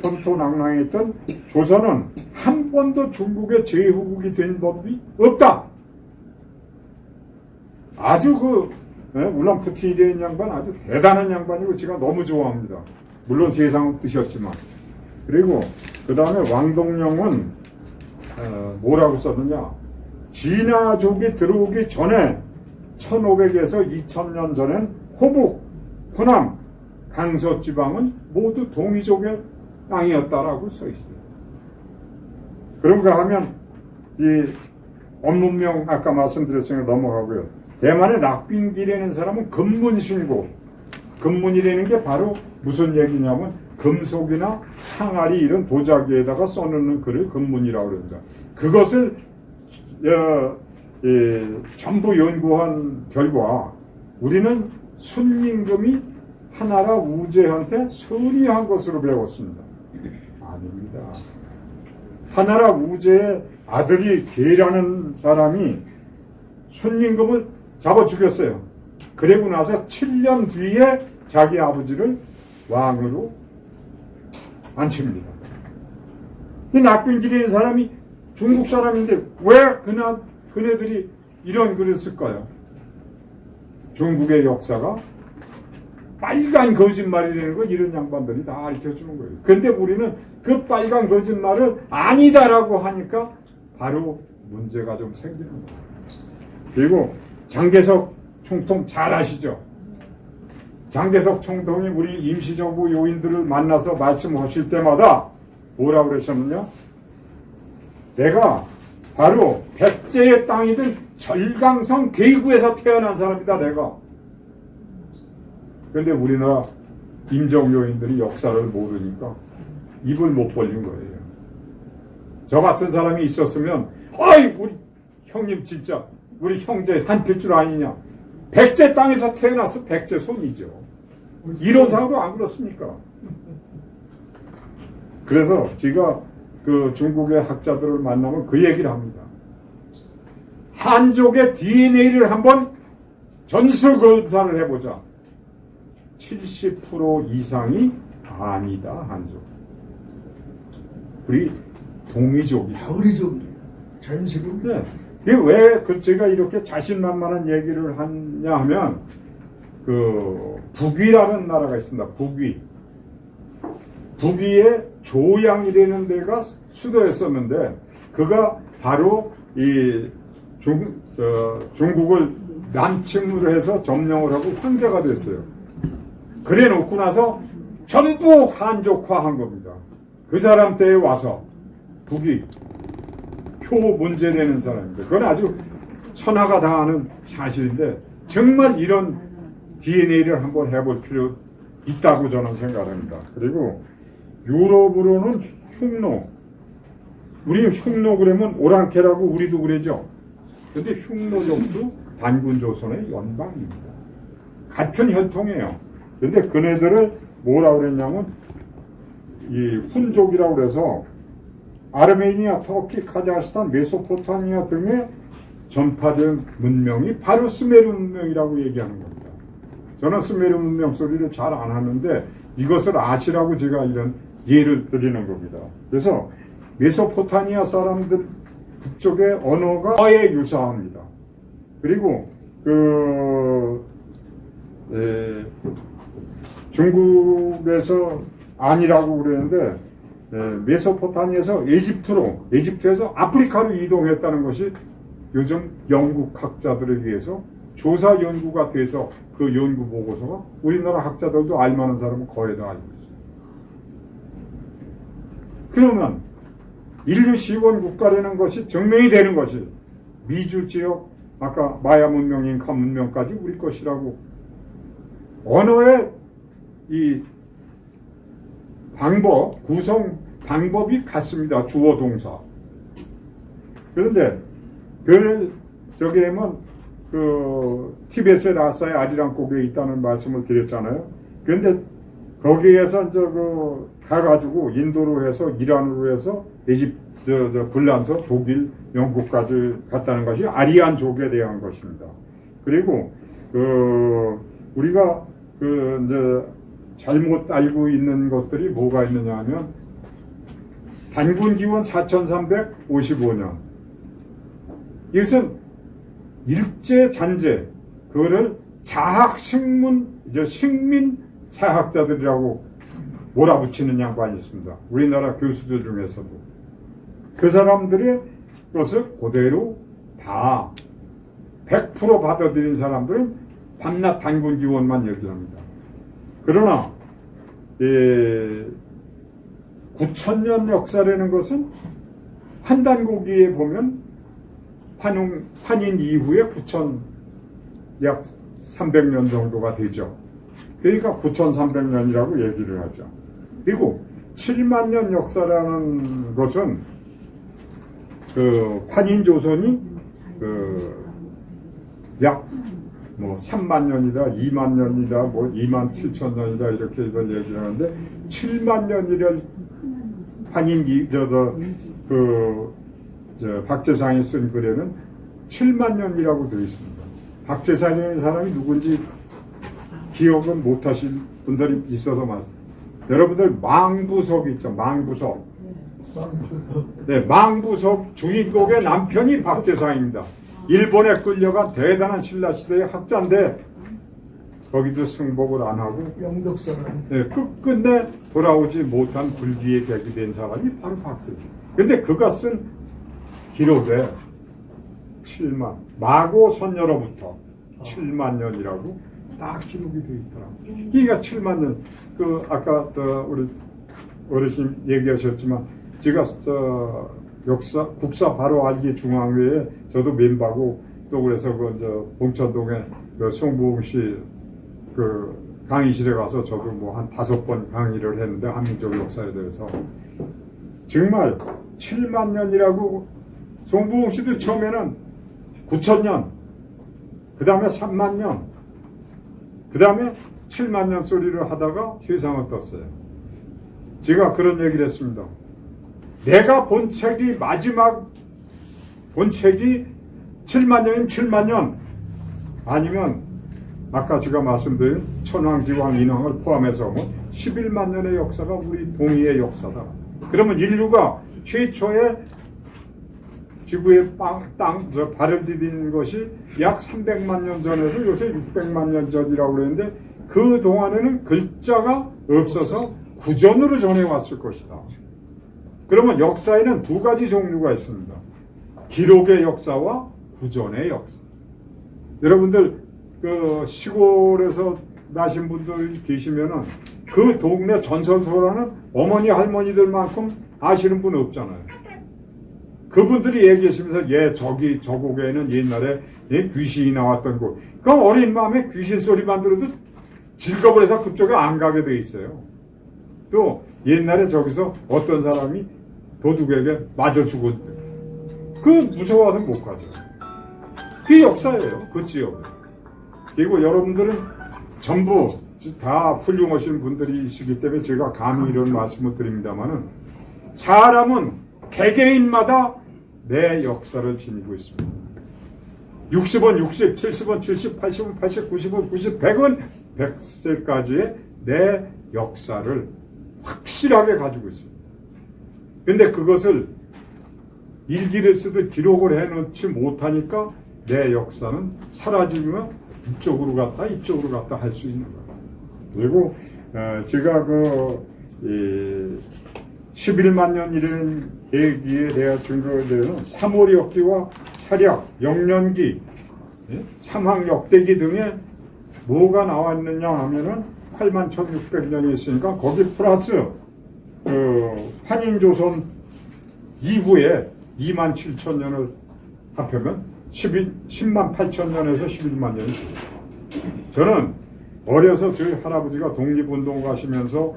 현토낭랑했던 조선은 한 번도 중국의 제후국이 된 법이 없다. 아주 울란푸티라는 양반 아주 대단한 양반이고 제가 너무 좋아합니다. 물론 세상은 뜻이었지만. 그리고 그 다음에 왕동령은 뭐라고 썼느냐. 진화족이 들어오기 전에 1500에서 2000년 전엔 호북, 호남, 강서 지방은 모두 동이족의 땅이었다라고 써 있어요. 그런가 하면 이 언문명 아까 말씀드렸으니까 넘어가고요. 대만의 낙빈기라는 사람은 금문신고, 금문이라는 게 바로 무슨 얘기냐면 금속이나 항아리 이런 도자기에다가 써놓는 글을 금문이라고 그럽니다. 그것을 전부 연구한 결과 우리는 순임금이 하나라 우제한테 선의한 것으로 배웠습니다. 아닙니다. 하나라 우제의 아들이 계라는 사람이 순임금을 잡아 죽였어요. 그리고 나서 7년 뒤에 자기 아버지를 왕으로 앉힙니다. 이 낙빈기라는 사람이 중국 사람인데 왜 그네들이 이런 글을 쓸까요? 중국의 역사가 빨간 거짓말이라는 거 이런 양반들이 다 가르쳐주는 거예요. 근데 우리는 그 빨간 거짓말을 아니다라고 하니까 바로 문제가 좀 생기는 거예요. 그리고 장개석 총통 잘 아시죠? 장개석 총통이 우리 임시정부 요인들을 만나서 말씀하실 때마다 뭐라고 그러셨느냐? 내가 바로 백제의 땅이든 절강성 계구에서 태어난 사람이다 내가. 그런데 우리나라 임정요인들이 역사를 모르니까 입을 못 벌린 거예요. 저 같은 사람이 있었으면 어이 우리 형님 진짜 우리 형제 한 핏줄 아니냐. 백제 땅에서 태어나서 백제 손이죠. 이론상으로 안 그렇습니까? 그래서 제가 그 중국의 학자들을 만나면 그 얘기를 합니다. 한족의 DNA를 한번 전수 검사를 해보자. 70% 이상이 아니다 한족. 우리 동이족이야. 다 우리 족이야. 자연스러운. 네. 이게 왜 제가 이렇게 자신만만한 얘기를 하냐 하면 그 북위라는 나라가 있습니다. 북위. 북위에 조양이라는 데가 수도였었는데 그가 바로 이 중국을 남침으로 해서 점령을 하고 황제가 됐어요. 그래 놓고 나서 전부 한족화한 겁니다. 그 사람 때에 와서 북위 표 문제 내는 사람입니다. 그건 아주 천하가 당하는 사실인데 정말 이런 DNA를 한번 해볼 필요 있다고 저는 생각합니다. 그리고 유럽으로는 흉노. 우리 흉노 그러면 오랑캐라고 우리도 그러죠. 근데 흉노족도 반군조선의 연방입니다. 같은 혈통이에요. 근데 그네들을 뭐라 그랬냐면 이 훈족이라고 그래서 아르메니아, 터키, 카자흐스탄, 메소포타미아 등의 전파된 문명이 바로 스메르 문명이라고 얘기하는 겁니다. 저는 스메르 문명 소리를 잘 안 하는데 이것을 아시라고 제가 이런 예를 드리는 겁니다. 그래서 메소포타미아 사람들 그쪽의 언어가 거의 유사합니다. 그리고 중국에서 아니라고 그랬는데 메소포타미아에서 에집트에서 아프리카로 이동했다는 것이 요즘 영국 학자들에 의해서 조사 연구가 돼서 그 연구 보고서가 우리나라 학자들도 알만한 사람은 거의 다 알고 있어요. 그러면 인류 시원 국가라는 것이 증명이 되는 것이 미주 지역 아까 마야 문명, 잉카 문명까지 우리 것이라고 언어의 이 방법, 구성 방법이 같습니다. 주어 동사. 그런데 저기 하면 티베트의 라사의 아리랑곡에 있다는 말씀을 드렸잖아요. 그런데 거기에서 이제 가가지고 인도로 해서 이란으로 해서 불란서, 독일, 영국까지 갔다는 것이 아리안족에 대한 것입니다. 그리고 우리가 이제 잘못 알고 있는 것들이 뭐가 있느냐 하면 단군기원 4355년 이것은 일제 잔재 그거를 자학 식민 사학자들이라고 몰아붙이는 양반이 있습니다. 우리나라 교수들 중에서도 그 사람들이 그것을 그대로 다 100% 받아들인 사람들은 밤낮 단군기원만 얘기합니다. 그러나 9,000년 역사라는 것은 한단고기에 보면 환인 이후에 약 300년 정도가 되죠. 그러니까 9,300년이라고 얘기를 하죠. 그리고 7만 년 역사라는 것은 환인 조선이 약 3만 년이다, 2만 년이다, 2만 7천 년이다 이렇게 얘기를 하는데 7만 년이란 환인 박재상이 쓴 글에는 7만 년이라고 되어 있습니다. 박재상이라는 사람이 누군지 기억은 못하신 분들이 있어서 여러분들 망부석 있죠, 망부석. 네, 망부석 주인공의 남편이 박재상입니다. 일본에 끌려간 대단한 신라시대의 학자인데 거기도 승복을 안 하고 영덕사람. 네, 끝끝내 돌아오지 못한 불기의 객이 된 사람이 바로 박재상. 근데 그가 쓴 기록에 7만 마고 선녀로부터 7만 년이라고 딱 기록이 되어 있더라고요. 그러니까 7만 년 아까 우리 어르신 얘기하셨지만 제가 국사 바로 알기 중앙회에 저도 멤버고 또 그래서 봉천동에 송부홍 씨 강의실에 가서 저도 한 5번 강의를 했는데 한민족 역사에 대해서 정말 7만 년이라고 송부홍 씨도 처음에는 9,000년 그 다음에 3만 년 그 다음에 7만 년 소리를 하다가 세상을 떴어요. 제가 그런 얘기를 했습니다. 내가 본 책이 마지막 본 책이 7만 년이면 7만 년 아니면 아까 제가 말씀드린 천왕지왕 인왕을 포함해서 11만 년의 역사가 우리 동의의 역사다. 그러면 인류가 최초의 지구에 발을 디딘 것이 약 300만 년 전에서 요새 600만 년 전이라고 그랬는데 그 동안에는 글자가 없어서 구전으로 전해왔을 것이다. 그러면 역사에는 두 가지 종류가 있습니다. 기록의 역사와 구전의 역사. 여러분들 시골에서 나신 분들 계시면은 그 동네 전설소라는 어머니 할머니들만큼 아시는 분 없잖아요. 그분들이 얘기하시면서 저기 저 곡에는 옛날에 귀신이 나왔던 곳. 그럼 어린 마음에 귀신 소리만 들어도 즐거워해서 그쪽에 안 가게 돼 있어요. 또 옛날에 저기서 어떤 사람이 도둑에게 맞아 죽었대. 무서워서 못 가죠. 그게 역사예요. 그 지역에. 그리고 여러분들은 전부 다 훌륭하신 분들이시기 때문에 제가 감히 이런 말씀을 드립니다만은 사람은 개개인마다 내 역사를 지니고 있습니다. 60원, 60, 70원, 70, 80원, 80, 90원, 90, 100원, 100세까지의 내 역사를 확실하게 가지고 있습니다. 근데 그것을 일기를 쓰듯 기록을 해놓지 못하니까 내 역사는 사라지면 이쪽으로 갔다 이쪽으로 갔다 할 수 있는 거예요. 그리고 제가 11만 년 이르는 계기에 대한 증거들은 삼월역기와 사략, 영년기, 삼학 역대기 등에 뭐가 나왔느냐 하면은 8만 1600년이 있으니까 거기 플러스 한인조선 이후에 2만 7천 년을 합하면 10만 8천 년에서 11만 년이 됩니다. 저는 어려서 저희 할아버지가 독립운동 가시면서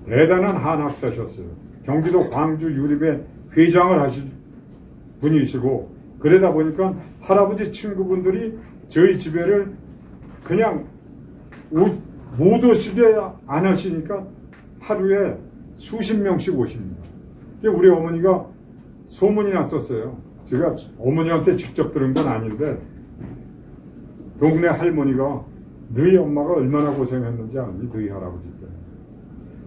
대단한 한학자셨어요. 경기도 광주 유림의 회장을 하신 분이시고, 그러다 보니까 할아버지 친구분들이 저희 집에를 그냥 못 오시게 안 하시니까 하루에 수십 명씩 오십니다. 우리 어머니가 소문이 났었어요. 제가 어머니한테 직접 들은 건 아닌데, 동네 할머니가 너희 엄마가 얼마나 고생했는지 아니? 너희 할아버지 때.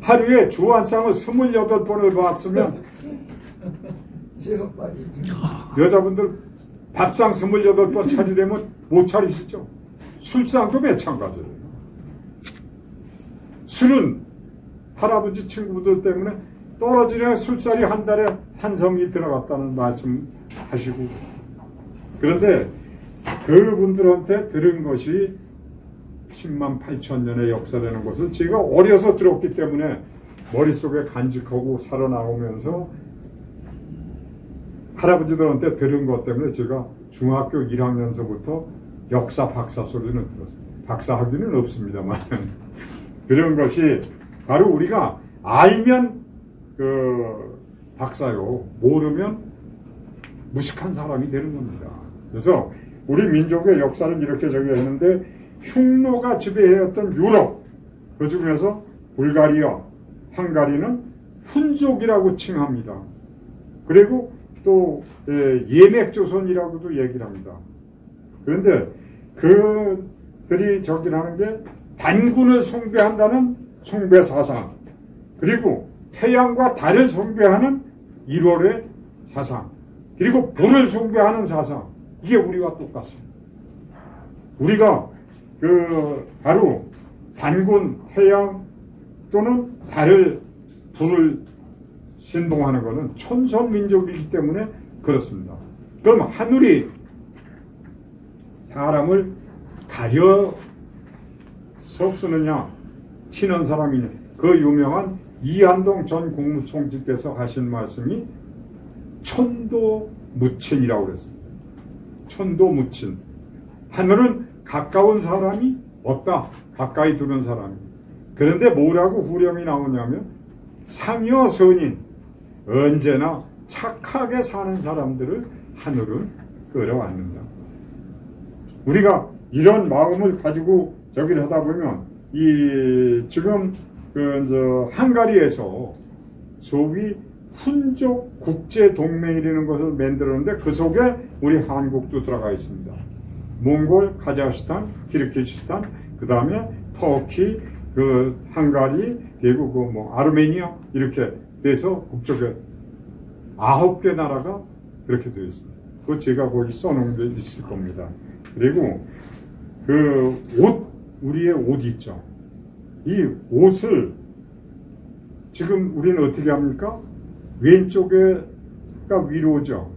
하루에 주 한 쌍을 28번을 봤으면 제가 빠지지. 여자분들 밥상 28번 차리려면 못 차리시죠? 술상도 마찬가지예요. 술은 할아버지 친구들 때문에 떨어지는 술자리 한 달에 한 성이 들어갔다는 말씀 하시고, 그런데 그분들한테 들은 것이 10만 8천 년의 역사라는 것을 제가 어려서 들었기 때문에 머릿속에 간직하고 살아나오면서 할아버지들한테 들은 것 때문에 제가 중학교 1학년서부터 역사 박사 소리는 들었습니다. 박사 학위는 없습니다만 그런 것이 바로 우리가 알면 박사요, 모르면 무식한 사람이 되는 겁니다. 그래서 우리 민족의 역사는 이렇게 했는데, 흉노가 지배해왔던 유럽, 그 중에서 불가리아, 헝가리는 훈족이라고 칭합니다. 그리고 또 예맥조선이라고도 얘기를 합니다. 그런데 그들이 하는 게 단군을 숭배한다는 숭배 사상, 그리고 태양과 달을 숭배하는 1월의 사상, 그리고 본을 숭배하는 사상, 이게 우리와 똑같습니다. 우리가 바로 단군, 태양 또는 달을, 불을 신봉하는 것은 천선민족이기 때문에 그렇습니다. 그럼 하늘이 사람을 가려서 쓰느냐, 치는 사람이냐, 그 유명한 이한동 전 국무총리께서 하신 말씀이 천도무친이라고 그랬습니다. 천도무친. 하늘은 가까운 사람이 없다. 가까이 두는 사람이. 그런데 뭐라고 후렴이 나오냐면, 상여 선인, 언제나 착하게 사는 사람들을 하늘은 끌어안는다. 우리가 이런 마음을 가지고 저기를 하다 보면, 지금 헝가리에서 소위 훈족 국제 동맹이라는 것을 만들었는데, 그 속에 우리 한국도 들어가 있습니다. 몽골, 카자흐스탄, 키르기스탄, 그 다음에 터키, 헝가리, 그리고 아르메니아, 이렇게 돼서 국적에 9개 나라가 그렇게 되어 있습니다. 그거 제가 거기 써놓은 게 있을 겁니다. 그리고 우리의 옷 있죠. 이 옷을 지금 우리는 어떻게 합니까? 왼쪽에가 위로 오죠.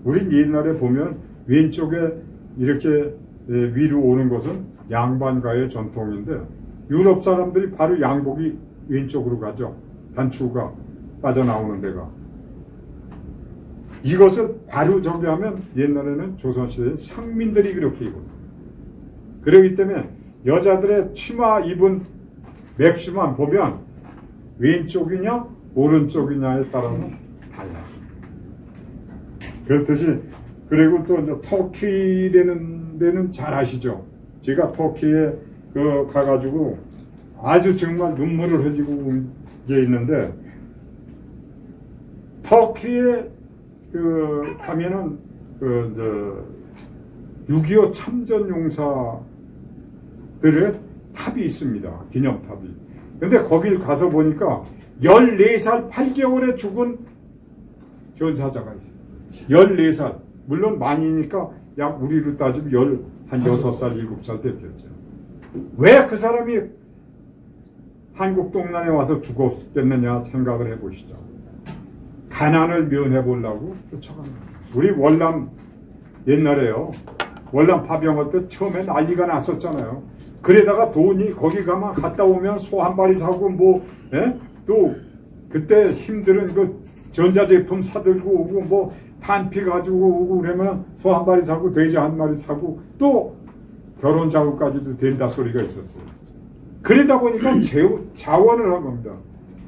우린 옛날에 보면 왼쪽에 이렇게 위로 오는 것은 양반가의 전통인데, 유럽 사람들이 바로 양복이 왼쪽으로 가죠. 단추가 빠져나오는 데가. 이것을 바로 하면 옛날에는 조선시대에 상민들이 그렇게 입었어요. 그렇기 때문에 여자들의 치마 입은 맵시만 보면 왼쪽이냐 오른쪽이냐에 따라서 달라집니다. 그렇듯이, 그리고 또 터키라는 데는 잘 아시죠? 제가 터키에 가가지고 아주 정말 눈물을 흘리고 온 게 있는데, 터키에 가면은 6.25 참전 용사들의 탑이 있습니다. 기념탑이. 근데 거길 가서 보니까 14살 8개월에 죽은 전사자가 있어요. 14살. 물론 많이니까 약 우리로 따지면 한 6살, 7살 됐겠죠. 왜 그 사람이 한국 동란에 와서 죽었겠느냐 생각을 해보시죠. 가난을 면해보려고 쫓아간 거예요. 우리 월남 옛날에요. 월남 파병할 때 처음에 난리가 났었잖아요. 그러다가 돈이 거기 가면 갔다 오면 소 한 마리 사고 또 그때 힘들은 그 전자제품 사들고 오고 뭐 탄피 가지고 오고 그러면 소 한 마리 사고 돼지 한 마리 사고 또 결혼 자금까지도 된다 소리가 있었어요. 그러다 보니까 자원을 한 겁니다.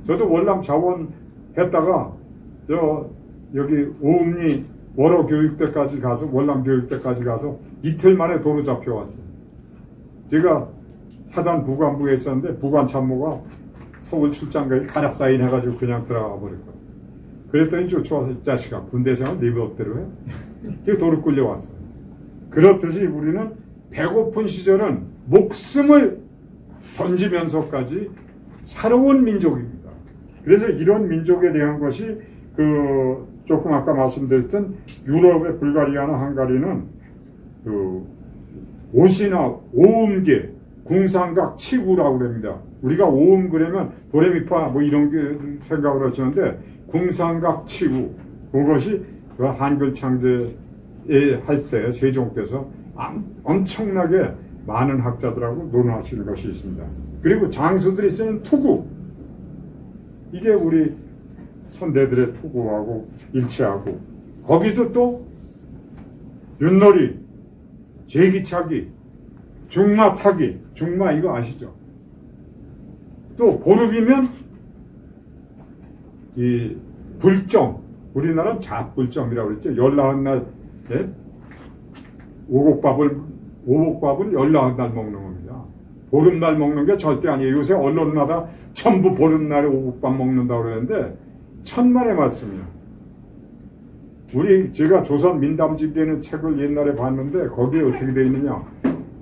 저도 월남 자원 했다가 여기 오음리 월어 교육대까지 가서 월남 교육대까지 가서 이틀 만에 도로 잡혀왔어요. 제가 사단 부관부에 있었는데 부관 참모가 서울 출장 가기 간약 사인 해가지고 그냥 들어가 버렸거든요. 그랬더니 쫓아와서 이 자식아 군대 생활 네 멋대로 해? 그 도로 끌려왔어요. 그렇듯이 우리는 배고픈 시절은 목숨을 던지면서까지 살아온 민족입니다. 그래서 이런 민족에 대한 것이 조금 아까 말씀드렸던 유럽의 불가리아나 헝가리는 옷이나 오음계, 궁상각 치구라고 그럽니다. 우리가 오음 그러면 도레미파 뭐 이런 게 생각을 하시는데 궁상각 치구 그것이 그 한글 창제 할 때 세종 때서 엄청나게 많은 학자들하고 논하시는 것이 있습니다. 그리고 장수들이 쓰는 투구 이게 우리 선대들의 투구하고 일치하고 거기도 또 윷놀이, 제기차기, 중마 타기, 중마 이거 아시죠? 또 보름이면 이 불정, 우리나라는 잡불정이라고 그랬죠. 열나흔날 오곡밥을 열나흔날 먹는 겁니다. 보름날 먹는 게 절대 아니에요. 요새 언론마다 전부 보름날에 오곡밥 먹는다고 그러는데 천만의 말씀이요. 제가 조선 민담집이라는 책을 옛날에 봤는데 거기에 어떻게 되어 있느냐.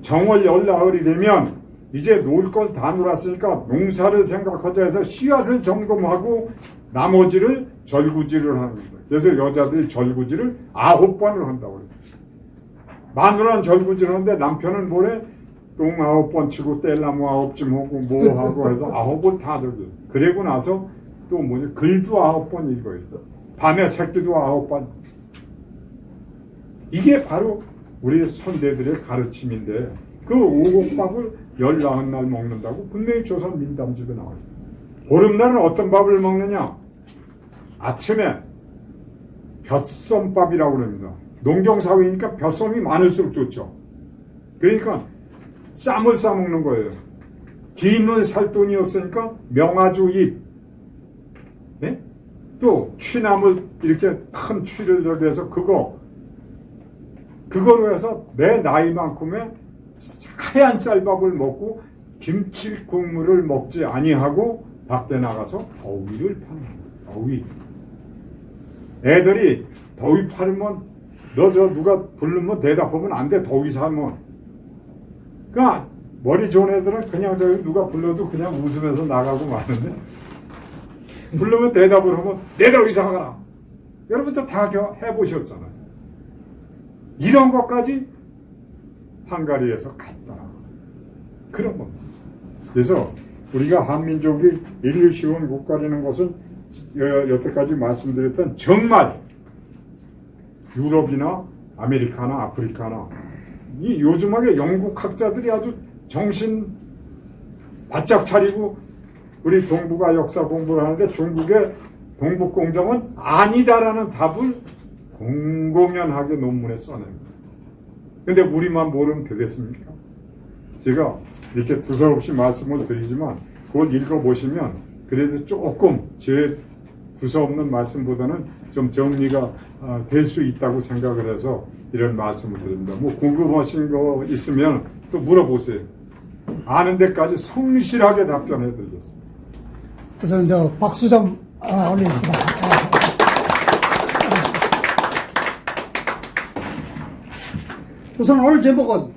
정월 열나흘이 되면 이제 놀 걸 다 놀았으니까 농사를 생각하자 해서 씨앗을 점검하고 나머지를 절구질을 하는 거예요. 그래서 여자들이 절구질을 9번을 한다고 그래요. 마누라는 절구질을 하는데 남편은 뭐래? 똥 9번 치고 뗄나무 9쯤 하고 뭐 하고 해서 9번 다 저기. 그리고 나서 또 뭐냐? 글도 9번 읽어요. 밤에 새끼도 9번. 이게 바로 우리 선대들의 가르침인데 그 오곡밥을 19날 먹는다고 분명히 조선 민담집에 나와 있어요. 보름날은 어떤 밥을 먹느냐? 아침에 벼썸밥이라고 그럽니다. 농경사회니까 벼썸이 많을수록 좋죠. 그러니까 쌈을 싸먹는 거예요. 김은 살 돈이 없으니까 명아주 잎, 네? 또 취나물 이렇게 큰 취를 저기 해서 그거로 해서 내 나이만큼의 하얀 쌀밥을 먹고 김치 국물을 먹지 아니하고 밖에 나가서 더위를 파는 거예요. 더위. 애들이 더위 팔으면 너 누가 부르면 대답하면 안 돼. 더위 사면. 그러니까 머리 좋은 애들은 그냥 누가 불러도 그냥 웃으면서 나가고 마는데 부르면 대답을 하면 내 더위 사가라. 여러분들 다 해보셨잖아요. 이런 것까지 헝가리에서 갔다. 그런 겁니다. 그래서 우리가 한민족이 인류시원 국가라는 것은 여태까지 말씀드렸던 정말 유럽이나 아메리카나 아프리카나 이 요즘하게 영국 학자들이 아주 정신 바짝 차리고 우리 동북아 역사 공부를 하는데 중국의 동북공정은 아니다라는 답을 공공연하게 논문에 써냅니다. 근데 우리만 모르면 되겠습니까? 제가 이렇게 두서없이 말씀을 드리지만 그걸 읽어보시면 그래도 조금 제 두서없는 말씀보다는 좀 정리가 될 수 있다고 생각을 해서 이런 말씀을 드립니다. 뭐 궁금하신 거 있으면 또 물어보세요. 아는 데까지 성실하게 답변해 드리겠습니다. 그래서 이제 박수 좀 올립시다. 우선 오늘 제목은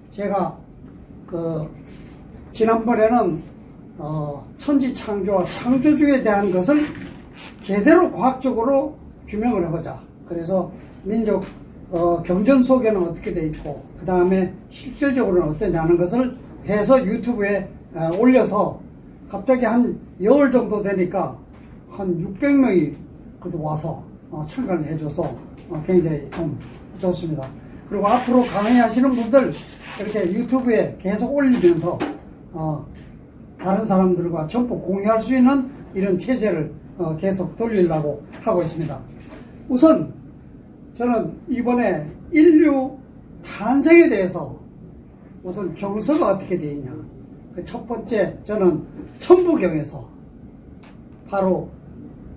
제가 지난번에는 천지창조와 창조주에 대한 것을 제대로 과학적으로 규명을 해보자. 그래서 민족 경전 속에는 어떻게 돼 있고 그 다음에 실질적으로는 어떠냐는 것을 해서 유튜브에 올려서 갑자기 한 열흘 정도 되니까 한 600명이 그래도 와서 참가를 해줘서 굉장히 좀 좋습니다. 그리고 앞으로 강의하시는 분들 이렇게 유튜브에 계속 올리면서 다른 사람들과 전부 공유할 수 있는 이런 체제를 계속 돌리려고 하고 있습니다. 우선 저는 이번에 인류 탄생에 대해서 우선 경서가 어떻게 되어 있냐. 그 첫 번째 저는 천부경에서 바로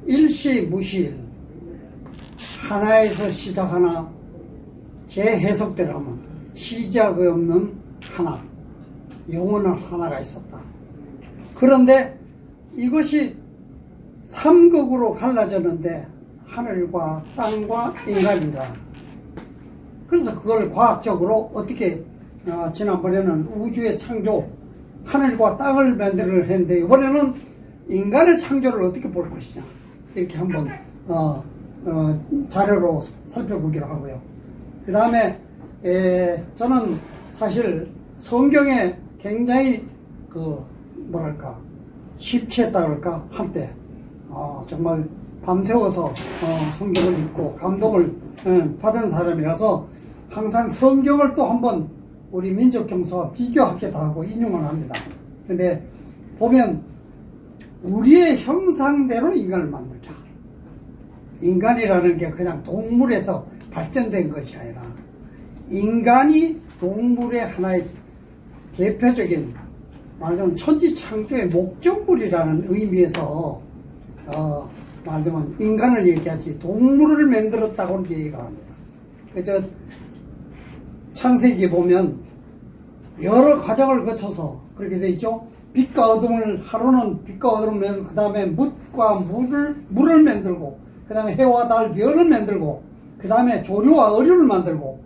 일시무실 하나에서 시작하나 재해석대로 하면 시작이 없는 하나, 영원한 하나가 있었다. 그런데 이것이 삼극으로 갈라졌는데 하늘과 땅과 인간이다. 그래서 그걸 과학적으로 어떻게 지난번에는 우주의 창조, 하늘과 땅을 만들어 했는데 이번에는 인간의 창조를 어떻게 볼 것이냐 이렇게 한번 자료로 살펴보기로 하고요. 그 다음에 저는 사실 성경에 굉장히 심취했다 그럴까 한때 정말 밤새워서 성경을 읽고 감동을 받은 사람이라서 항상 성경을 또 한번 우리 민족 경서와 비교하기도 하고 인용을 합니다. 근데 보면 우리의 형상대로 인간을 만들자. 인간이라는 게 그냥 동물에서 발전된 것이 아니라 인간이 동물의 하나의 대표적인 말하자면 천지창조의 목적물이라는 의미에서 말하자면 인간을 얘기하지 동물을 만들었다고 얘기를 합니다. 그래서 창세기에 보면 여러 과정을 거쳐서 그렇게 돼 있죠. 빛과 어둠을 하루는 빛과 어둠을 그 다음에 묻과 물을 만들고 그 다음에 해와 달 별을 만들고 그 다음에 조류와 어류를 만들고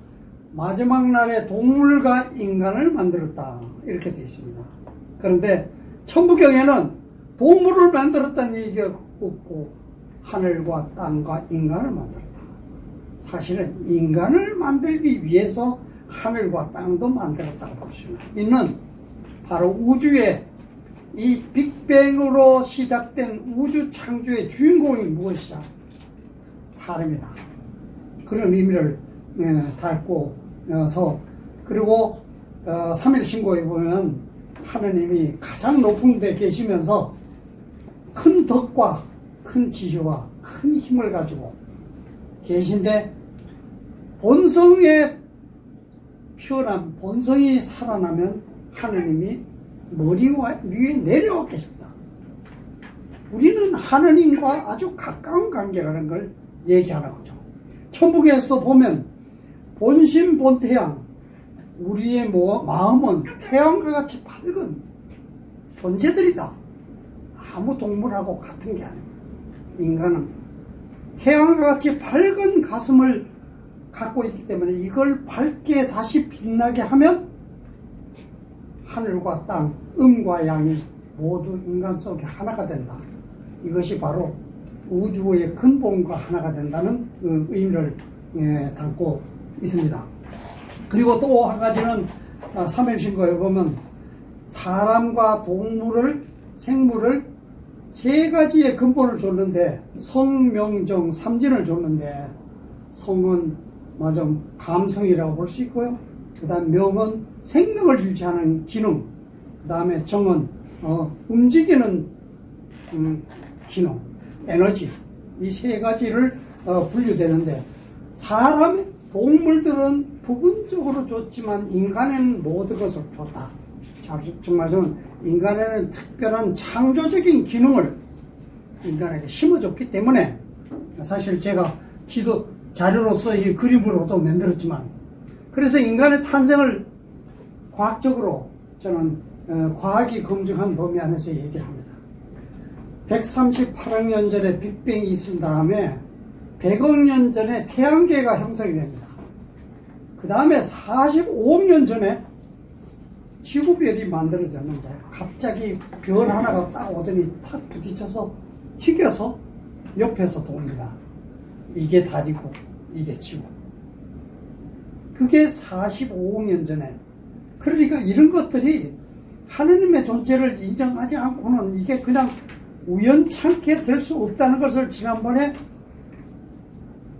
마지막 날에 동물과 인간을 만들었다 이렇게 되어 있습니다. 그런데 천부경에는 동물을 만들었다는 얘기가 없고 하늘과 땅과 인간을 만들었다. 사실은 인간을 만들기 위해서 하늘과 땅도 만들었다고 볼 수 있는 바로 우주의 이 빅뱅으로 시작된 우주 창조의 주인공이 무엇이냐? 사람이다. 그런 의미를 담고서 그리고 3일 신고에 보면 하느님이 가장 높은 데 계시면서 큰 덕과 큰 지혜와 큰 힘을 가지고 계신데 본성의 피어난 본성이 살아나면 하느님이 머리 위에 내려와 계신다. 우리는 하느님과 아주 가까운 관계라는 걸 얘기하는 거죠. 천부경에서도 보면 본심 본태양, 우리의 마음은 태양과 같이 밝은 존재들이다. 아무 동물하고 같은 게 아닙니다. 인간은 태양과 같이 밝은 가슴을 갖고 있기 때문에 이걸 밝게 다시 빛나게 하면 하늘과 땅, 음과 양이 모두 인간 속에 하나가 된다. 이것이 바로 우주의 근본과 하나가 된다는 의미를 담고 있습니다. 그리고 또 한 가지는 삼일신고에 보면 사람과 동물을 생물을 세 가지의 근본을 줬는데 성명정 삼진을 줬는데 성은 맞아 감성이라고 볼 수 있고요. 그 다음 명은 생명을 유지하는 기능, 그 다음에 정은 움직이는 기능, 에너지, 이 세 가지를 분류되는데 사람, 동물들은 부분적으로 줬지만 인간에는 모든 것을 줬다. 정말 인간에는 특별한 창조적인 기능을 인간에게 심어줬기 때문에 사실 제가 지도 자료로서 이 그림으로도 만들었지만 그래서 인간의 탄생을 과학적으로 저는 과학이 검증한 범위 안에서 얘기를 합니다. 138억 년 전에 빅뱅이 있은 다음에 100억 년 전에 태양계가 형성이 됩니다. 그 다음에 45억 년 전에 지구별이 만들어졌는데 갑자기 별 하나가 딱 오더니 탁 부딪혀서 튀겨서 옆에서 돕니다. 이게 달이고 이게 지구. 그게 45억 년 전에. 그러니까 이런 것들이 하느님의 존재를 인정하지 않고는 이게 그냥 우연찮게 될 수 없다는 것을 지난번에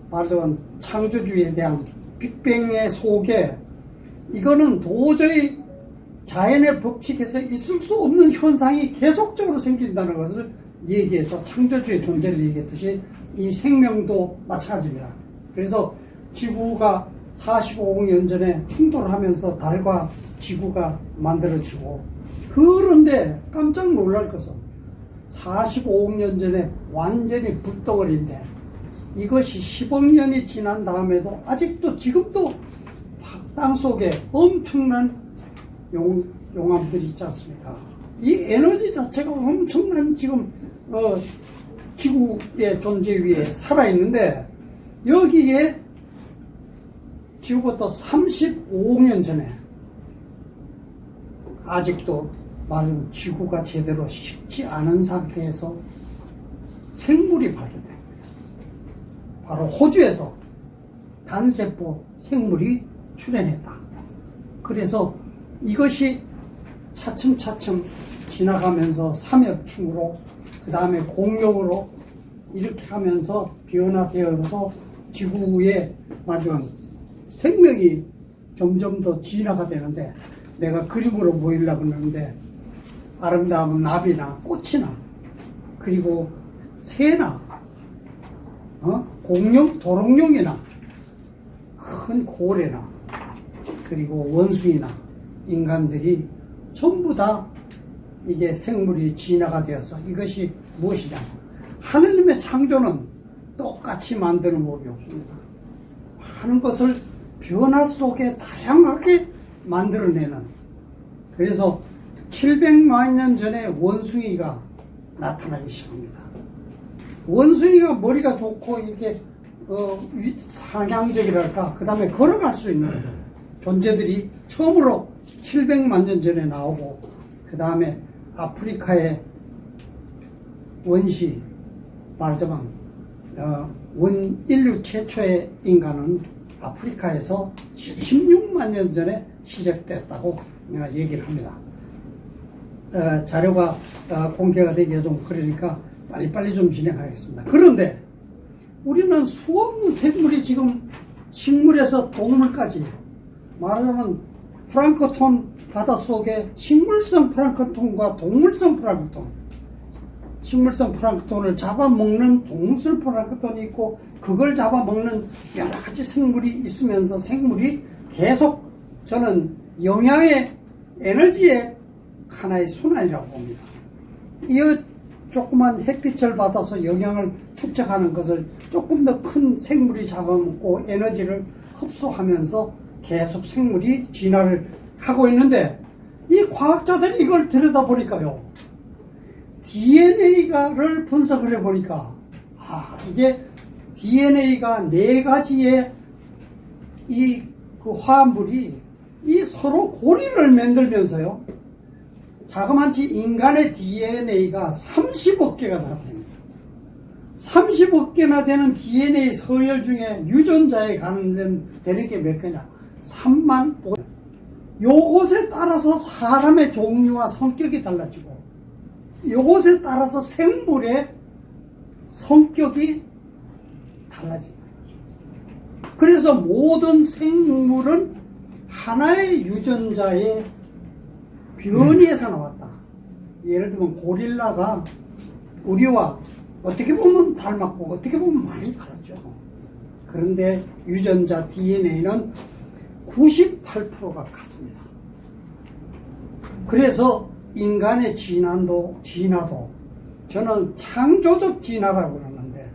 말하자면 창조주의에 대한 빅뱅의 속에 이거는 도저히 자연의 법칙에서 있을 수 없는 현상이 계속적으로 생긴다는 것을 얘기해서 창조주의 존재를 얘기했듯이 이 생명도 마찬가지입니다. 그래서 지구가 45억 년 전에 충돌하면서 달과 지구가 만들어지고, 그런데 깜짝 놀랄 것은 45억 년 전에 완전히 불덩어리인데 이것이 10억 년이 지난 다음에도 아직도 지금도 땅속에 엄청난 용암들이 있지 않습니까? 이 에너지 자체가 엄청난 지금 지구의 존재 위에 살아있는데, 여기에 지구부터 35억 년 전에 아직도 말하자면 지구가 제대로 식지 않은 상태에서 생물이 발견됩니다. 바로 호주에서 단세포 생물이 출현했다. 그래서 이것이 차츰차츰 지나가면서 삼엽충으로, 그 다음에 공룡으로 이렇게 하면서 변화되어서 지구에 말하자면 생명이 점점 더 진화가 되는데, 내가 그림으로 보이려고 그러는데 아름다운 나비나 꽃이나 그리고 새나 공룡, 도롱뇽이나 큰 고래나 그리고 원숭이나 인간들이 전부 다 이게 생물이 진화가 되어서 이것이 무엇이냐. 하느님의 창조는 똑같이 만드는 법이 없습니다. 많은 것을 변화 속에 다양하게 만들어내는. 그래서 700만 년 전에 원숭이가 나타나기 시작합니다. 원숭이가 머리가 좋고 이렇게 상향적이랄까, 그 다음에 걸어갈 수 있는 존재들이 처음으로 700만 년 전에 나오고, 그 다음에 아프리카의 원시, 말하자면 인류 최초의 인간은 아프리카에서 16만 년 전에 시작됐다고 얘기를 합니다. 자료가 공개가 되기가 좀 그러니까 빨리빨리 좀 진행하겠습니다. 그런데 우리는 수없는 생물이 지금 식물에서 동물까지, 말하자면 플랑크톤 바닷속에 식물성 플랑크톤과 동물성 플랑크톤, 식물성 플랑크톤을 잡아먹는 동물성 플랑크톤이 있고, 그걸 잡아먹는 여러 가지 생물이 있으면서 생물이 계속, 저는 영양의 에너지의 하나의 순환이라고 봅니다. 이 조그만 햇빛을 받아서 영양을 축적하는 것을 조금 더 큰 생물이 잡아먹고 에너지를 흡수하면서 계속 생물이 진화를 하고 있는데, 이 과학자들이 이걸 들여다보니까요, DNA를 분석을 해보니까, 이게 DNA가 4가지의 그 화합물이 서로 고리를 만들면서요, 자그마치 인간의 DNA가 30억 개가 나타납니다. 30억 개나 되는 DNA 서열 중에 유전자에 관련되는 게 몇 개냐? 3만 5. 요것에 따라서 사람의 종류와 성격이 달라지고, 요것에 따라서 생물의 성격이 달라진다. 그래서 모든 생물은 하나의 유전자의 변이에서 나왔다. 예를 들면 고릴라가 우리와 어떻게 보면 닮았고 어떻게 보면 많이 다르죠. 그런데 유전자 DNA는 98%가 같습니다. 그래서 인간의 진화도 저는 창조적 진화라고 그러는데,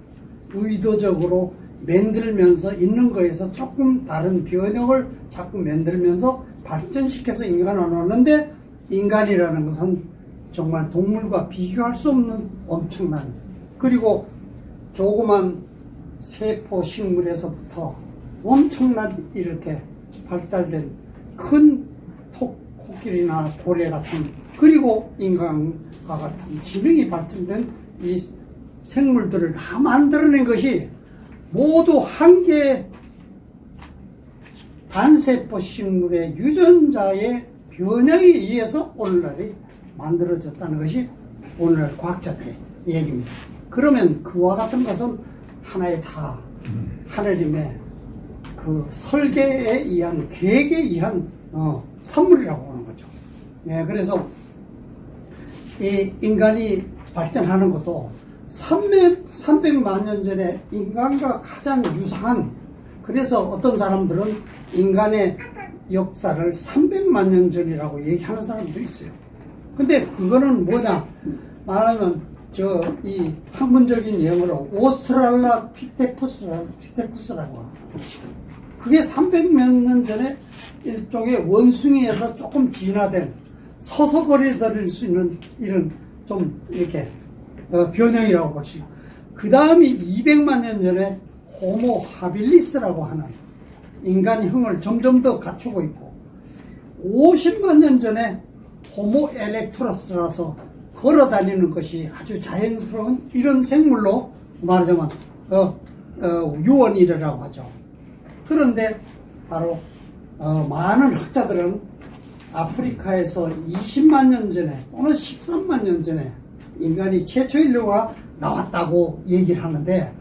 의도적으로 만들면서 있는 거에서 조금 다른 변형을 자꾸 만들면서 발전시켜서 인간을 얻는데, 인간이라는 것은 정말 동물과 비교할 수 없는 엄청난, 그리고 조그만 세포 식물에서부터 엄청난 이렇게 발달된 큰 코끼리나 고래 같은, 그리고 인간과 같은 지능이 발전된 이 생물들을 다 만들어낸 것이 모두 한 개의 단세포 식물의 유전자의 변형에 의해서 오늘날이 만들어졌다는 것이 오늘날 과학자들의 얘기입니다. 그러면 그와 같은 것은 하나의 다 하느님의 그 설계에 의한, 계획에 의한 선물이라고 하는 거죠. 네, 그래서 이 인간이 발전하는 것도 300만 년 전에 인간과 가장 유사한, 그래서 어떤 사람들은 인간의 역사를 300만 년 전이라고 얘기하는 사람도 있어요. 근데 그거는 뭐냐 말하면 이 학문적인 영어로 오스트랄라 피테쿠스라고 합니다. 그게 300몇 년 전에 일종의 원숭이에서 조금 진화된 서서 거리다닐 수 있는 이런 좀 이렇게 변형이라고 볼 수 있고, 그 다음이 200만 년 전에 호모 하빌리스라고 하는 인간형을 점점 더 갖추고 있고, 50만 년 전에 호모 엘렉트로스라서 걸어 다니는 것이 아주 자연스러운 이런 생물로 말하자면 유언이라고 하죠. 그런데 바로 많은 학자들은 아프리카에서 20만 년 전에 또는 13만 년 전에 인간이 최초 인류가 나왔다고 얘기를 하는데,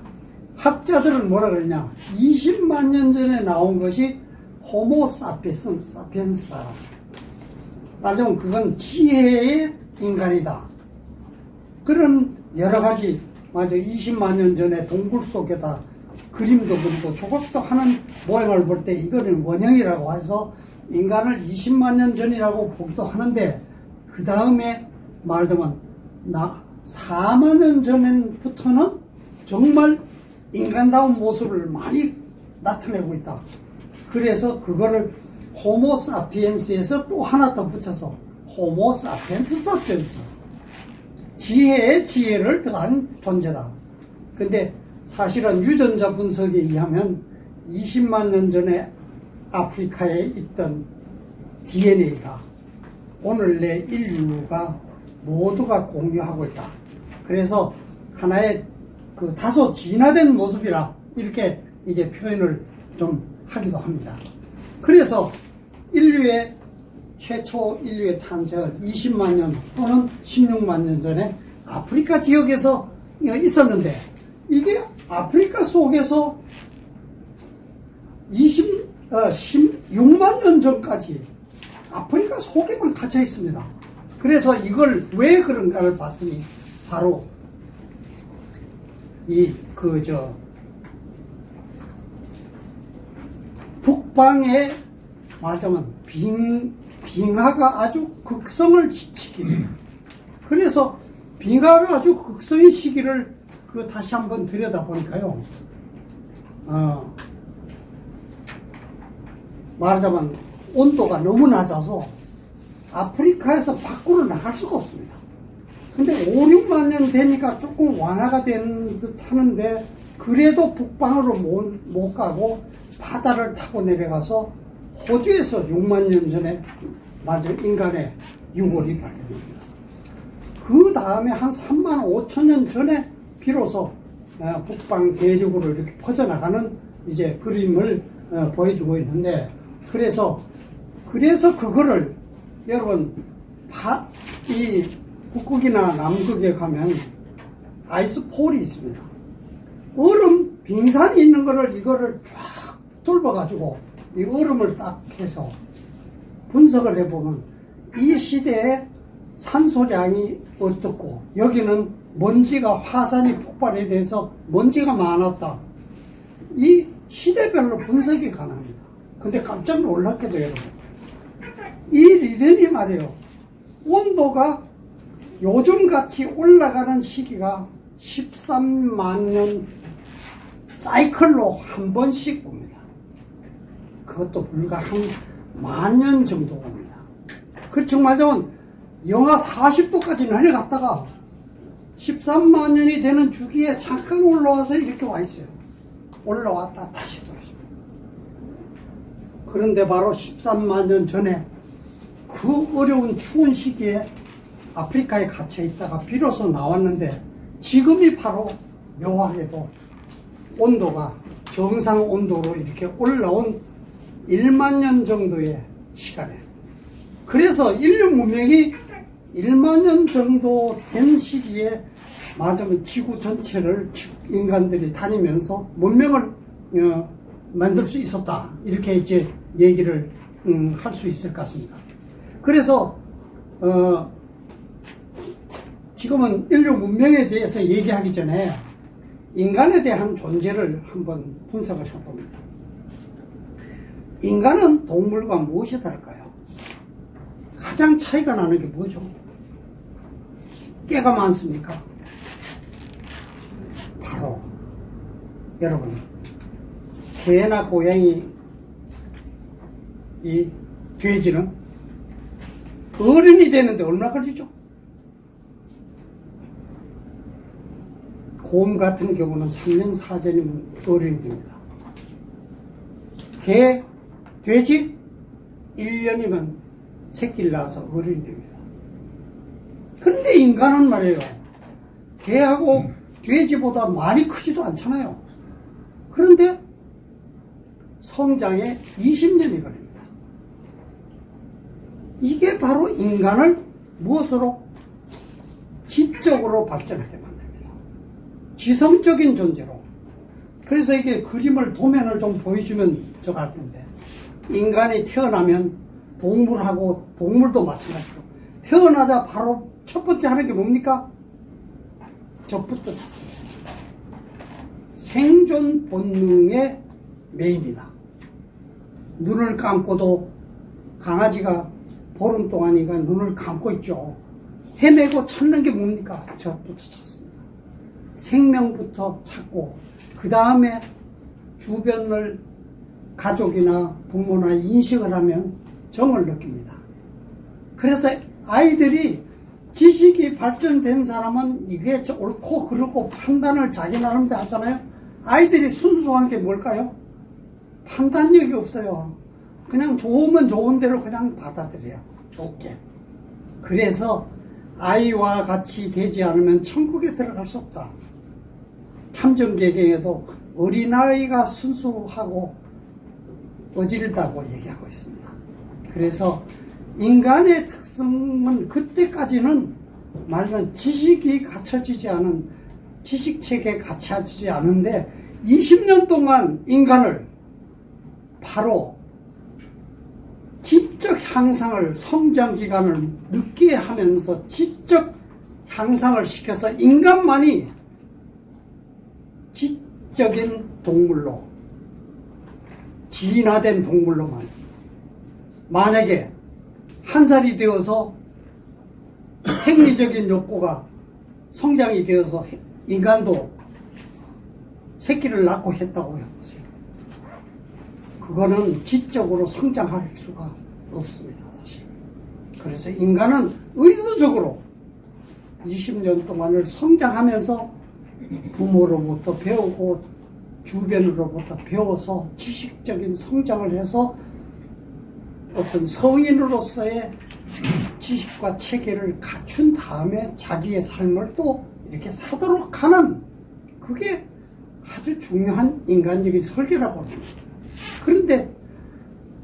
학자들은 뭐라 그러냐, 20만 년 전에 나온 것이 호모 사피엔스다. 말하자면 그건 지혜의 인간이다. 그런 여러 가지, 맞아, 20만 년 전에 동굴 속에다 그림도 그리고 조각도 하는 모양을 볼 때 이거는 원형이라고 해서 인간을 20만 년 전이라고 보기도 하는데, 그 다음에 말하자면 4만 년 전부터는 정말 인간다운 모습을 많이 나타내고 있다. 그래서 그거를 호모 사피엔스에서 또 하나 더 붙여서 호모 사피엔스 사피엔스, 지혜의 지혜를 더한 존재다. 근데 사실은 유전자 분석에 의하면 20만 년 전에 아프리카에 있던 DNA가 오늘의 인류가 모두가 공유하고 있다. 그래서 하나의 그 다소 진화된 모습이라 이렇게 이제 표현을 좀 하기도 합니다. 그래서 최초 인류의 탄생은 20만 년 또는 16만 년 전에 아프리카 지역에서 있었는데, 이게 아프리카 속에서 16만 년 전까지 아프리카 속에만 갇혀 있습니다. 그래서 이걸 왜 그런가를 봤더니 바로 북방에 말하자면 빙하가 아주 극성을 시킵니다. 그래서 빙하가 아주 극성의 시기를 다시 한번 들여다보니까요, 말하자면 온도가 너무 낮아서 아프리카에서 밖으로 나갈 수가 없습니다. 근데 5, 6만 년 되니까 조금 완화가 된 듯 하는데, 그래도 북방으로 못 가고 바다를 타고 내려가서 호주에서 6만 년 전에 인간의 유골이 발견됩니다. 그 다음에 한 3만 5천 년 전에 비로소 북방 대륙으로 이렇게 퍼져나가는 이제 그림을 보여주고 있는데, 그래서 그거를 여러분 이 북극이나 남극에 가면 아이스폴이 있습니다. 얼음 빙산이 있는 거를 이거를 쫙 뚫어가지고 이 얼음을 딱 해서 분석을 해보면 이 시대에 산소량이 어떻고, 여기는 먼지가 화산이 폭발에 대해서 먼지가 많았다. 이 시대별로 분석이 가능합니다. 근데 깜짝 놀랍게도 여러분, 이 리듬이 말이에요, 온도가 요즘같이 올라가는 시기가 13만 년 사이클로 한 번씩 옵니다. 그것도 불과 한 10,000년 정도 옵니다. 그렇죠. 말하자면 영하 40도까지 내려갔다가 13만 년이 되는 주기에 잠깐 올라와서 이렇게 와 있어요. 올라왔다 다시 돌아옵니다. 그런데 바로 13만 년 전에 그 어려운 추운 시기에 아프리카에 갇혀 있다가 비로소 나왔는데 지금이 바로 묘하게도 온도가 정상 온도로 이렇게 올라온 1만 년 정도의 시간에, 그래서 인류 문명이 1만 년 정도 된 시기에 맞으면 지구 전체를 인간들이 다니면서 문명을 만들 수 있었다, 이렇게 이제 얘기를 할 수 있을 것 같습니다. 그래서 지금은 인류 문명에 대해서 얘기하기 전에 인간에 대한 존재를 한번 분석을 해봅니다. 인간은 동물과 무엇이 다를까요? 가장 차이가 나는 게 뭐죠? 깨가 많습니까? 바로 여러분, 개나 고양이, 이 돼지는 어른이 되는데 얼마나 걸리죠? 곰 같은 경우는 3년 4년이면 어른이 됩니다. 개, 돼지 1년이면 새끼를 낳아서 어른이 됩니다. 그런데 인간은 말이에요, 개하고 돼지보다 많이 크지도 않잖아요. 그런데 성장에 20년이 걸립니다. 이게 바로 인간을 무엇으로? 지적으로 발전하게 만듭니다. 지성적인 존재로. 그래서 이게 그림을, 도면을 좀 보여주면 저거 할 텐데, 인간이 태어나면 동물도 마찬가지로 태어나자 바로 첫 번째 하는 게 뭡니까? 저부터 찾습니다. 생존 본능의 메인이다. 눈을 감고도 강아지가 보름 동안이가 눈을 감고 있죠. 헤매고 찾는 게 뭡니까? 저부터 찾습니다. 생명부터 찾고, 그 다음에 주변을 가족이나 부모나 인식을 하면 정을 느낍니다. 그래서 아이들이 지식이 발전된 사람은 이게 옳고 그르고 판단을 자기 나름대로 하잖아요. 아이들이 순수한 게 뭘까요? 판단력이 없어요. 그냥 좋으면 좋은 대로 그냥 받아들여요. 좋게. 그래서 아이와 같이 되지 않으면 천국에 들어갈 수 없다. 참정계경에도 어린아이가 순수하고 어질다고 얘기하고 있습니다. 그래서 인간의 특성은 그때까지는 말하면 지식이 갖춰지지 않은, 지식체계에 갖춰지지 않은데 20년 동안 인간을 바로 지적 향상을, 성장 기간을 늦게 하면서 지적 향상을 시켜서 인간만이 지적인 동물로, 진화된 동물로만, 만약에 1살이 되어서 생리적인 욕구가 성장이 되어서 인간도 새끼를 낳고 했다고 해보세요. 그거는 지적으로 성장할 수가 없습니다, 사실. 그래서 인간은 의도적으로 20년 동안을 성장하면서 부모로부터 배우고 주변으로부터 배워서 지식적인 성장을 해서 어떤 성인으로서의 지식과 체계를 갖춘 다음에 자기의 삶을 또 이렇게 사도록 하는, 그게 아주 중요한 인간적인 설계라고 합니다. 그런데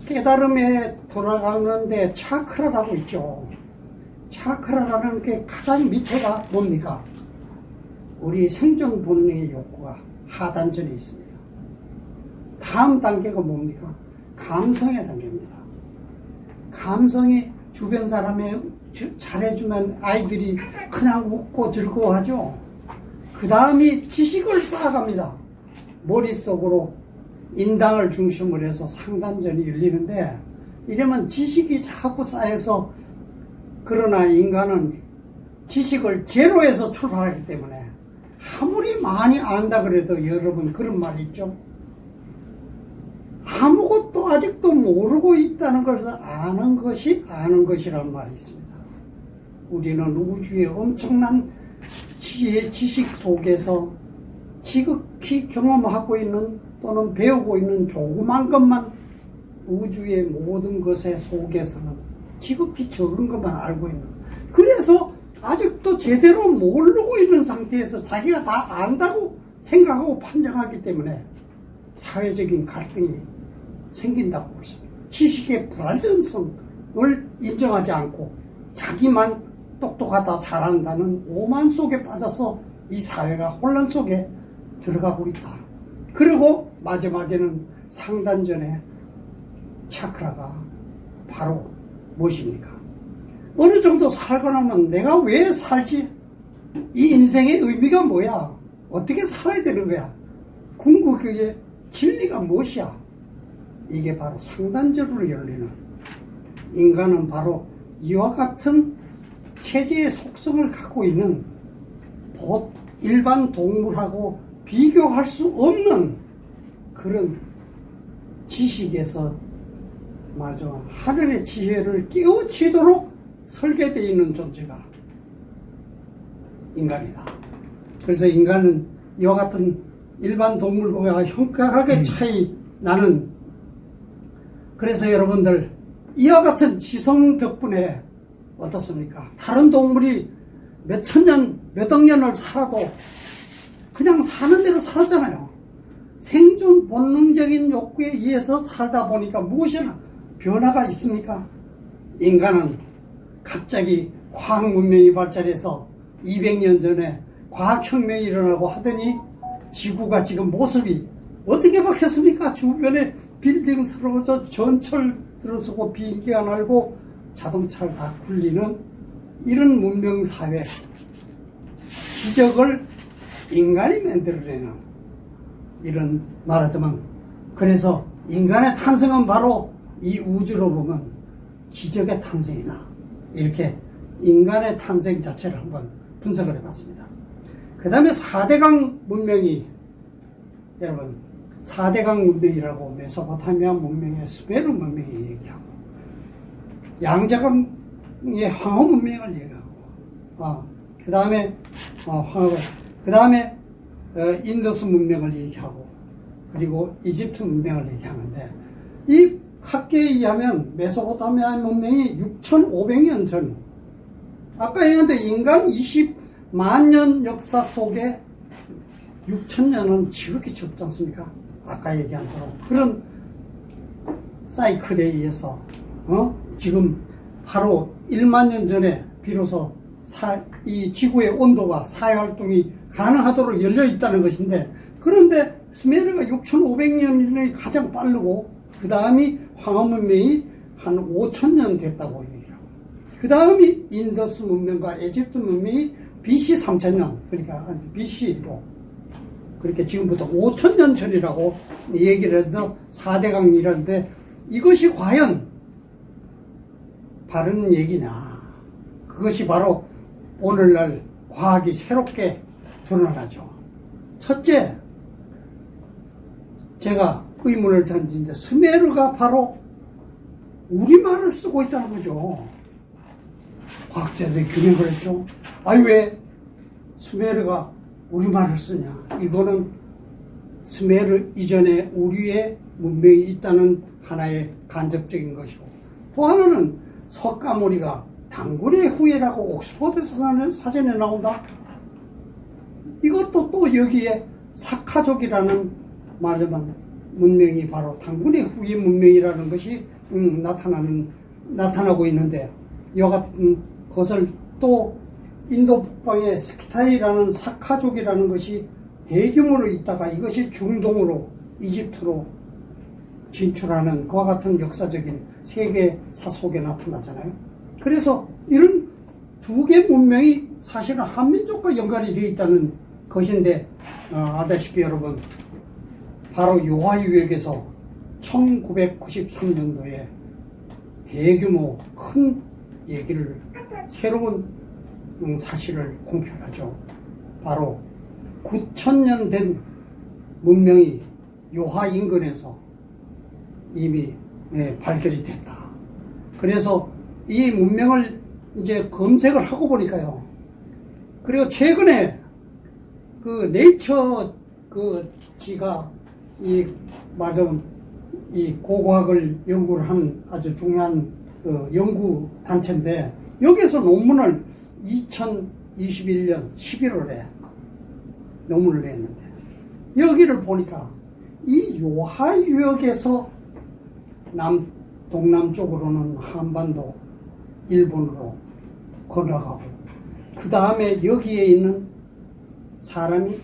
깨달음에 돌아가는데 차크라라고 있죠. 차크라라는 게 가장 밑에가 뭡니까? 우리 생존 본능의 욕구가 하단전에 있습니다. 다음 단계가 뭡니까? 감성의 단계입니다. 감성이 주변 사람이 잘해주면 아이들이 그냥 웃고 즐거워하죠. 그 다음이 지식을 쌓아갑니다. 머릿속으로 인당을 중심으로 해서 상단전이 열리는데, 이러면 지식이 자꾸 쌓여서, 그러나 인간은 지식을 제로에서 출발하기 때문에 아무리 많이 안다 그래도, 여러분 그런 말이 있죠. 아무것도 아직도 모르고 있다는 것을 아는 것이 아는 것이라는 말이 있습니다. 우리는 우주의 엄청난 지식 속에서 지극히 경험하고 있는 또는 배우고 있는 조그만 것만 우주의 모든 것의 속에서는 지극히 적은 것만 알고 있는, 그래서 아직도 제대로 모르고 있는 상태에서 자기가 다 안다고 생각하고 판단하기 때문에 사회적인 갈등이 생긴다고 볼 수 있습니다. 지식의 불완전성을 인정하지 않고 자기만 똑똑하다 잘한다는 오만 속에 빠져서 이 사회가 혼란 속에 들어가고 있다. 그리고 마지막에는 상단전의 차크라가 바로 무엇입니까? 어느 정도 살고 나면 내가 왜 살지? 이 인생의 의미가 뭐야? 어떻게 살아야 되는 거야? 궁극의 진리가 무엇이야? 이게 바로 상단전으로 열리는, 인간은 바로 이와 같은 체제의 속성을 갖고 있는 일반 동물하고 비교할 수 없는 그런 지식에서 하늘의 지혜를 깨우치도록 설계되어 있는 존재가 인간이다. 그래서 인간은 이와 같은 일반 동물과 현격하게 차이 나는, 그래서 여러분들 이와 같은 지성 덕분에 어떻습니까? 다른 동물이 몇천 년, 몇억 년을 살아도 그냥 사는 대로 살았잖아요. 생존 본능적인 욕구에 의해서 살다 보니까 무엇이나 변화가 있습니까? 인간은 갑자기 과학 문명이 발달해서 200년 전에 과학혁명이 일어나고 하더니 지구가 지금 모습이 어떻게 바뀌었습니까? 주변에 빌딩 쓰러져 전철 들어서고 비행기가 날고 자동차를 다 굴리는 이런 문명사회 기적을 인간이 만들어내는, 이런 말하자면, 그래서 인간의 탄생은 바로 이 우주로 보면 기적의 탄생이다. 이렇게 인간의 탄생 자체를 한번 분석을 해봤습니다. 그 다음에 4대강 문명이, 여러분 4대강 문명이라고 메소포타미아 문명의 수메르 문명이 얘기하고, 양자강의 황호 문명을 얘기하고, 그 다음에 그 다음에 인더스 문명을 얘기하고, 그리고 이집트 문명을 얘기하는데, 이 학계에 의하면 메소포타미아 문명이 6,500년 전, 아까 얘기했는데 인간 20만 년 역사 속에 6,000년은 지극히 적지 않습니까? 아까 얘기한 대로 그런 사이클에 의해서 지금 바로 1만 년 전에 비로소 이 지구의 온도가 사회활동이 가능하도록 열려 있다는 것인데, 그런데 수메르가 6,500년이 가장 빠르고 그 다음이 황하 문명이 한 5,000년 됐다고 얘기를 하고, 그 다음이 인더스 문명과 이집트 문명이 BC 3,000년, 그러니까 BC로, 그렇게 지금부터 5,000년 전이라고 얘기를 해도 4대강이라는데, 이것이 과연 바른 얘기냐? 그것이 바로 오늘날 과학이 새롭게 드러나죠. 첫째, 제가 의문을 던진데, 수메르가 바로 우리말을 쓰고 있다는 거죠. 과학자들이 규명을 했죠. 왜 수메르가 우리말을 쓰냐? 이거는 수메르 이전에 우리의 문명이 있다는 하나의 간접적인 것이고, 또 하나는 석가모니가 당군의 후예라고 옥스퍼드에서 사전에 나온다. 이것도 또 여기에 사카족이라는 말하자면 문명이 바로 당군의 후예 문명이라는 것이 나타나고 있는데, 이와 같은 것을 또 인도 북방의 스키타이라는 사카족이라는 것이 대규모로 있다가 이것이 중동으로 이집트로 진출하는 그와 같은 역사적인 세계사 속에 나타나잖아요. 그래서 이런 두 개 문명이 사실은 한민족과 연관이 되어 있다는 것인데, 알다시피 여러분, 바로 요하유역에서 1993년도에 대규모 큰 얘기를, 새로운 사실을 공표하죠. 바로 9,000년 된 문명이 요하 인근에서 이미 발견이 됐다. 그래서 이 문명을 이제 검색을 하고 보니까요. 그리고 최근에 그 네이처 그 지가 말하자면 이 고고학을 연구를 한 아주 중요한 연구 단체인데 여기에서 논문을 2021년 11월에 논문을 냈는데 여기를 보니까 이 요하유역에서 동남쪽으로는 한반도, 일본으로 건너가고 그 다음에 여기에 있는 사람이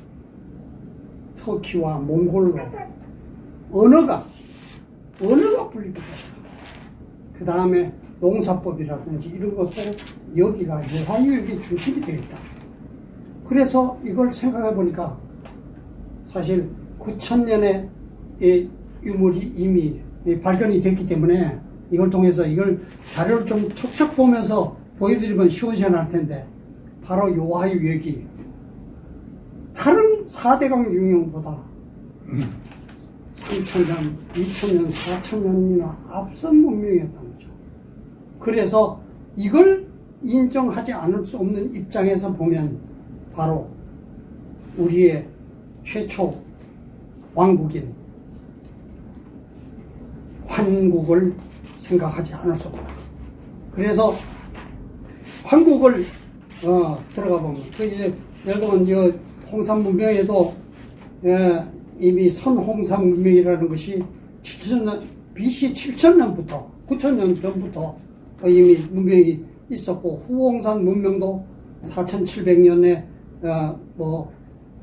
터키와 몽골로 언어가 분리되다. 그 다음에 농사법이라든지 이런 것도 여기가 요하유역의 중심이 되겠다. 그래서 이걸 생각해 보니까 사실 9,000년의 유물이 이미 발견이 됐기 때문에 이걸 통해서 이걸 자료를 좀 척척 보면서 보여드리면 시원시원할 텐데 바로 요하유역이 다른 4대강 유형보다 3,000년, 2,000년, 4,000년이나 앞선 문명이었다는 거죠. 그래서 이걸 인정하지 않을 수 없는 입장에서 보면 바로 우리의 최초 왕국인 환국을 생각하지 않을 수 없다. 그래서 환국을 들어가 보면 그 이제 예를 들면 홍산 문명에도 이미 선홍산 문명이라는 것이 7,000년 BC 7,000년부터 9,000년 전부터 이미 문명이 있었고 후홍산 문명도 4,700년에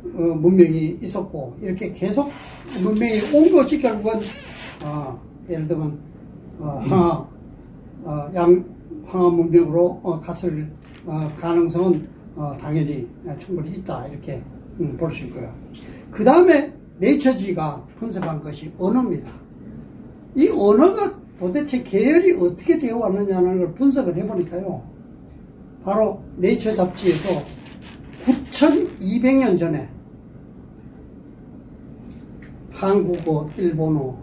문명이 있었고 이렇게 계속 문명이 온 것이 결국은 예를 들면 황하 문명으로 갔을 가능성은 당연히 충분히 있다 이렇게 볼 수 있고요. 그 다음에 네이처지가 분석한 것이 언어입니다. 이 언어가 도대체 계열이 어떻게 되어 왔느냐는 걸 분석을 해보니까요. 바로 네이처 잡지에서 9,200년 전에 한국어, 일본어,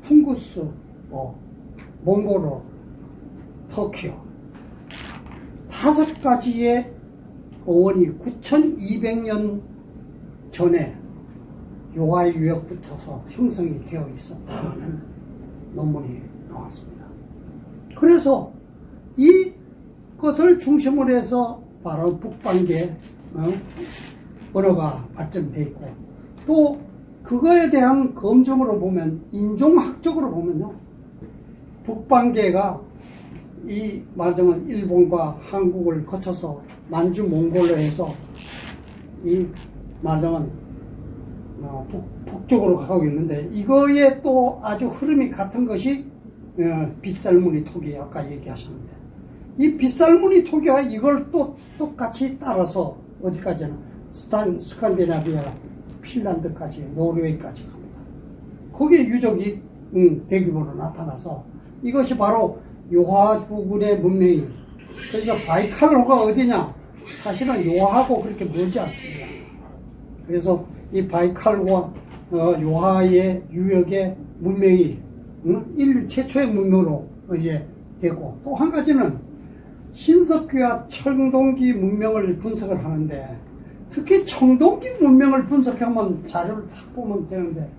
퉁구스어, 몽골어, 터키어 5가지의 어원이 9,200년 전에 요하유역부터서 형성이 되어 있었다는 논문이 나왔습니다. 그래서 이것을 중심으로 해서 바로 북방계 언어가 발전되어 있고 또 그거에 대한 검증으로 보면 인종학적으로 보면요 북방계가 말하자면 일본과 한국을 거쳐서 만주 몽골로 해서 말하자면 북쪽으로 가고 있는데 이거에 또 아주 흐름이 같은 것이 빗살무늬 토기 아까 얘기하셨는데 이 빗살무늬 토기가 이걸 또 똑같이 따라서 어디까지나 스칸디나비아 핀란드까지 노르웨이까지 갑니다. 거기에 유적이 대규모로 나타나서 이것이 바로 요하 부근의 문명이 그래서 바이칼호가 어디냐 사실은 요하하고 그렇게 멀지 않습니다. 그래서 이 바이칼과 요하의 유역의 문명이 인류 최초의 문명으로 이제 되고 또 한 가지는 신석기와 청동기 문명을 분석을 하는데 특히 청동기 문명을 분석하면 자료를 탁 보면 되는데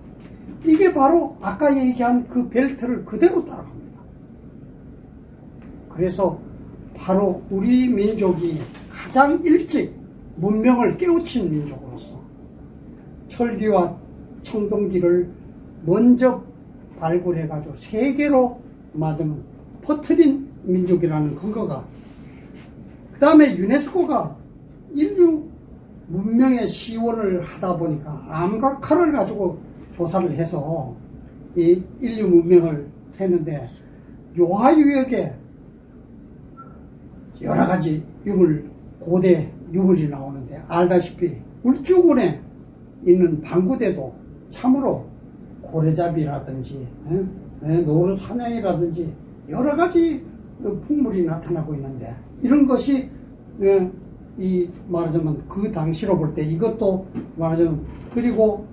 이게 바로 아까 얘기한 그 벨트를 그대로 따라갑니다. 그래서 바로 우리 민족이 가장 일찍 문명을 깨우친 민족으로서 철기와 청동기를 먼저 발굴해가지고 세계로 맞으면 퍼뜨린 민족이라는 근거가 그 다음에 유네스코가 인류 문명의 시원을 하다 보니까 암각화를 가지고 조사를 해서 이 인류 문명을 했는데 요하유역에 여러 가지 고대 유물이 나오는데 알다시피 울주군에 있는 방구대도 참으로 고래잡이라든지 노루사냥이라든지 여러 가지 풍물이 나타나고 있는데 이런 것이 말하자면 그 당시로 볼 때 이것도 말하자면 그리고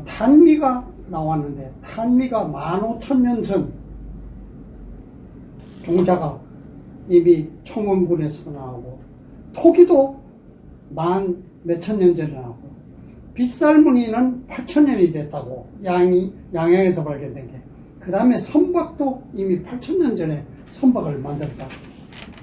탄미가 나왔는데 탄미가 15,000년 전 종자가 이미 청원군에서 나오고 토기도 만 몇천 년 전에 나오고 빗살무늬는 8,000년이 됐다고, 양양에서 발견된 게. 그 다음에 선박도 이미 8,000년 전에 선박을 만들었다.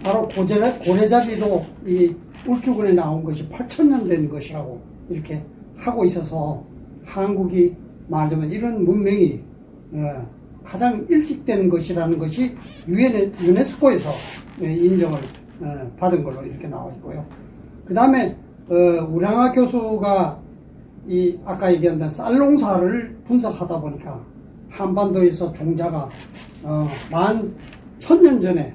바로 고래잡이도 이 울주군에 나온 것이 8,000년 된 것이라고 이렇게 하고 있어서 한국이 말하자면 이런 문명이 가장 일찍 된 것이라는 것이 유네스코에서 인정을 받은 걸로 이렇게 나와 있고요. 그 다음에 우량아 교수가 이 아까 얘기한 쌀농사를 분석하다 보니까 한반도에서 종자가 11,000년 전에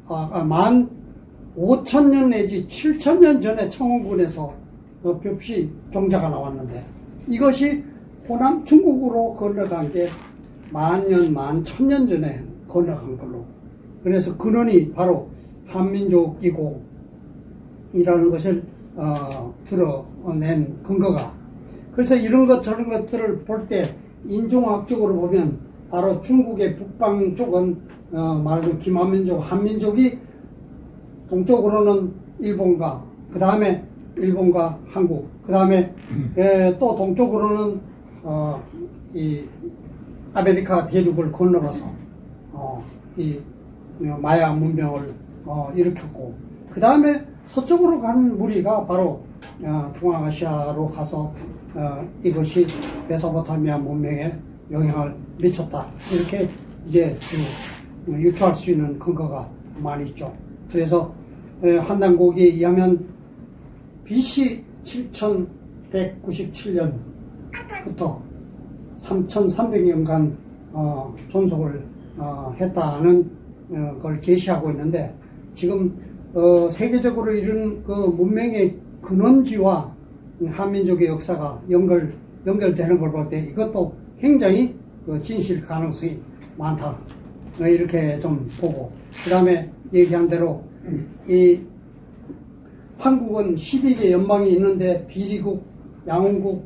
15,000년 내지 7,000년 전에 청원군에서 벽시 종자가 나왔는데 이것이 호남 중국으로 건너간 게 10,000년, 11,000년 전에 건너간 걸로. 그래서 근원이 바로 한민족이고 이라는 것을 드러낸 근거가. 그래서 이런 것 저런 것들을 볼 때 인종학적으로 보면 바로 중국의 북방 쪽은 말하자면 김한민족, 한민족이 동쪽으로는 일본과 그 다음에 일본과 한국, 그 다음에 또 동쪽으로는 이 아메리카 대륙을 건너가서 이 마야 문명을 일으켰고, 그 다음에 서쪽으로 간 무리가 바로 중앙아시아로 가서 이것이 메소포타미아 문명에 영향을 미쳤다. 이렇게 이제 유추할 수 있는 근거가 많이 있죠. 그래서 한당고기에 의하면 BC 7197년부터 3300년간 존속을 했다는 걸 제시하고 있는데, 지금 세계적으로 이런 그 문명의 근원지와 한민족의 역사가 연결되는 걸 볼 때 이것도 굉장히 그 진실 가능성이 많다. 이렇게 좀 보고, 그 다음에 얘기한 대로 이 한국은 12개 연방이 있는데 비리국, 양원국,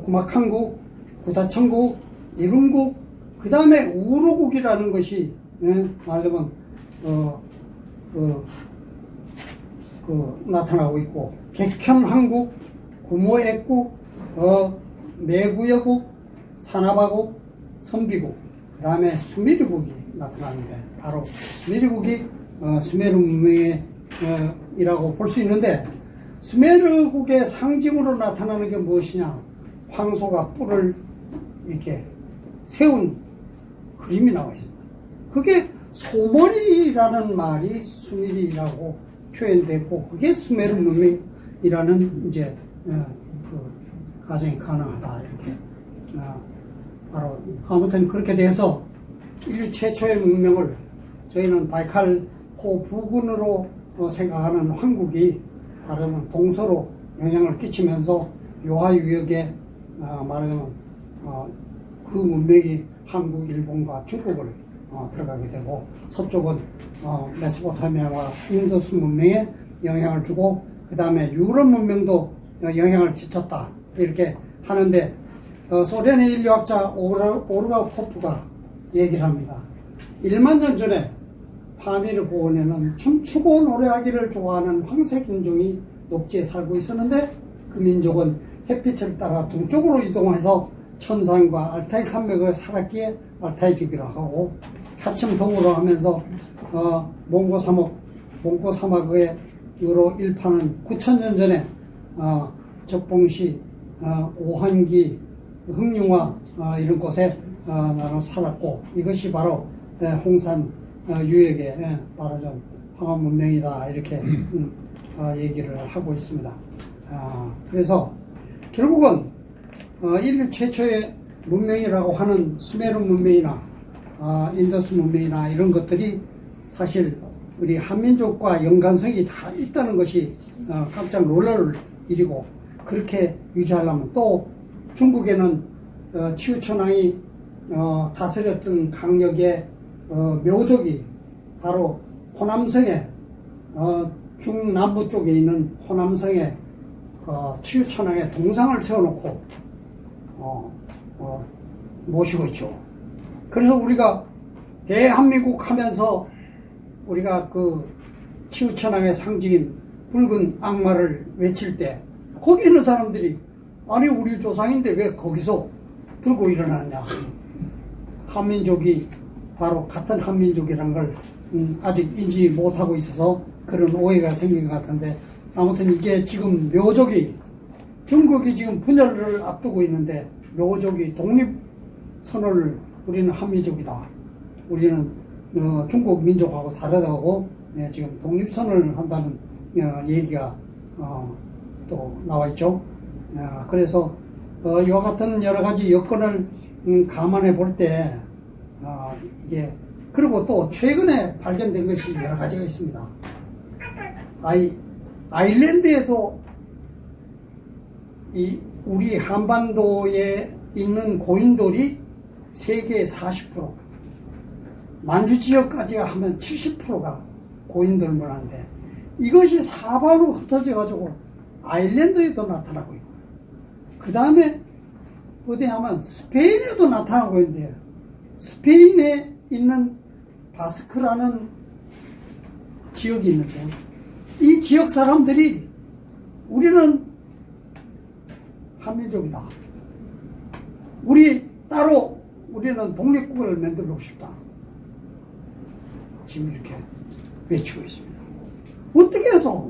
구막한국, 구다천국, 일운국, 그 다음에 우루국이라는 것이 말하자면 나타나고 있고, 객현한국, 구모액국, 매구여국, 사나바국, 선비국, 그 다음에 수메르국이 나타나는데 바로 수메르국이 수메르 문명이라고 볼 수 있는데, 수메르국의 상징으로 나타나는 게 무엇이냐? 황소가 뿔을 이렇게 세운 그림이 나와 있습니다. 그게 소머리라는 말이 수메리라고 표현됐고, 그게 수메르 문명이라는 이제 그 가정이 가능하다. 이렇게 바로 아무튼 그렇게 돼서 인류 최초의 문명을 저희는 바이칼호 부근으로 생각하는 황국이 말하면 동서로 영향을 끼치면서 요하유역에 말하면 그 문명이 한국, 일본과 중국을 들어가게 되고, 서쪽은 메소포타미아와 인도스 문명에 영향을 주고, 그 다음에 유럽 문명도 영향을 끼쳤다. 이렇게 하는데 소련의 인류학자 오르가코프가 얘기를 합니다. 1만 년 전에 파미르 고원에는 춤추고 노래하기를 좋아하는 황색 인종이 녹지에 살고 있었는데, 그 민족은 햇빛을 따라 동쪽으로 이동해서 천산과 알타이 산맥을 살았기에 알타이 주기로 하고, 차츰 동으로 하면서 몽고 사막의 으로 일파는 9,000년 전에 적봉시, 오한기, 흥룡화 이런 곳에 나눠 살았고, 이것이 바로 홍산 유역의 말하자면 황한 문명이다. 이렇게 얘기를 하고 있습니다. 그래서 결국은 인류 최초의 문명이라고 하는 수메르 문명이나 인더스 문명이나 이런 것들이 사실 우리 한민족과 연관성이 다 있다는 것이 깜짝 놀랄 일이고, 그렇게 유지하려면 또 중국에는 치우천왕이 다스렸던 강력의 묘족이 바로 호남성에 중남부 쪽에 있는 호남성에 치우천왕의 동상을 세워놓고 모시고 있죠. 그래서 우리가 대한민국 하면서 우리가 그 치우천왕의 상징인 붉은 악마를 외칠 때 거기 있는 사람들이 아니 우리 조상인데 왜 거기서 들고 일어났냐. 한민족이 바로 같은 한민족이라는 걸 아직 인지 못하고 있어서 그런 오해가 생긴 것 같은데, 아무튼 이제 지금 묘족이, 중국이 지금 분열을 앞두고 있는데 묘족이 독립선언을, 우리는 한민족이다, 우리는 중국 민족하고 다르다고 지금 독립선언을 한다는 얘기가 또 나와 있죠. 그래서 이와 같은 여러 가지 여건을 감안해 볼 때 이게, 그리고 또 최근에 발견된 것이 여러 가지가 있습니다. 아일랜드에도 우리 한반도에 있는 고인돌이 세계의 40%, 만주 지역까지가 하면 70%가 고인돌 문화인데, 이것이 사방으로 흩어져 가지고 아일랜드에도 나타나고 있고, 그 다음에 어디 하면 스페인에도 나타나고 있는데, 스페인에 있는 바스크라는 지역이 있는데, 이 지역 사람들이 우리는 한민족이다, 우리는 독립국을 만들고 싶다, 지금 이렇게 외치고 있습니다. 어떻게 해서?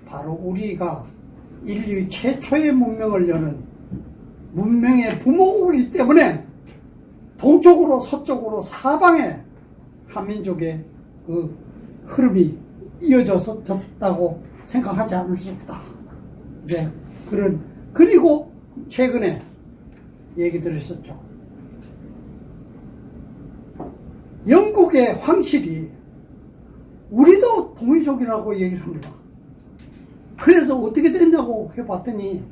바로 우리가 인류 최초의 문명을 여는 문명의 부모이기 때문에 동쪽으로 서쪽으로 사방에 한민족의 그 흐름이 이어졌다고 생각하지 않을 수 없다. 이제 그리고 최근에 얘기 들으셨죠. 영국의 황실이 우리도 동이족이라고 얘기를 합니다. 그래서 어떻게 됐냐고 해봤더니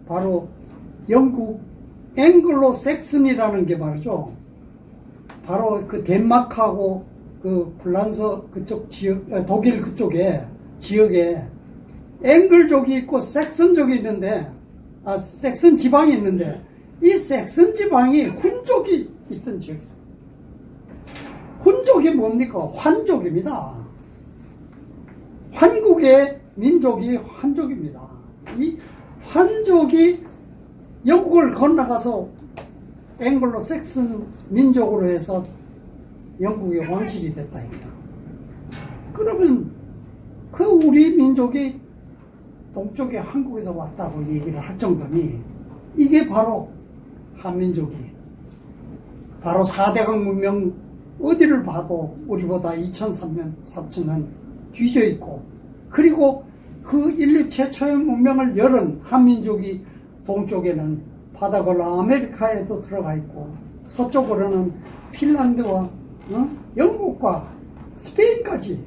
바로 영국 앵글로 섹슨이라는 게 말이죠. 바로 그 덴마크하고 그 플란스 그쪽 지역, 독일 그쪽에 지역에 앵글족이 있고 섹슨족이 있는데, 섹슨 지방이 있는데, 이 섹슨 지방이 훈족이 있던 지역이에요. 훈족이 뭡니까? 환족입니다. 환국의 민족이 환족입니다. 이 환족이 영국을 건너가서 앵글로 섹슨 민족으로 해서 영국의 왕실이 됐다 이거야. 그러면 그 우리 민족이 동쪽에 한국에서 왔다고 얘기를 할 정도니, 이게 바로 한민족이 바로 4대강 문명 어디를 봐도 우리보다 2003년, 3000년 뒤져 있고, 그리고 그 인류 최초의 문명을 열은 한민족이 동쪽에는 바다 건너 아메리카에도 들어가 있고, 서쪽으로는 핀란드와 영국과 스페인까지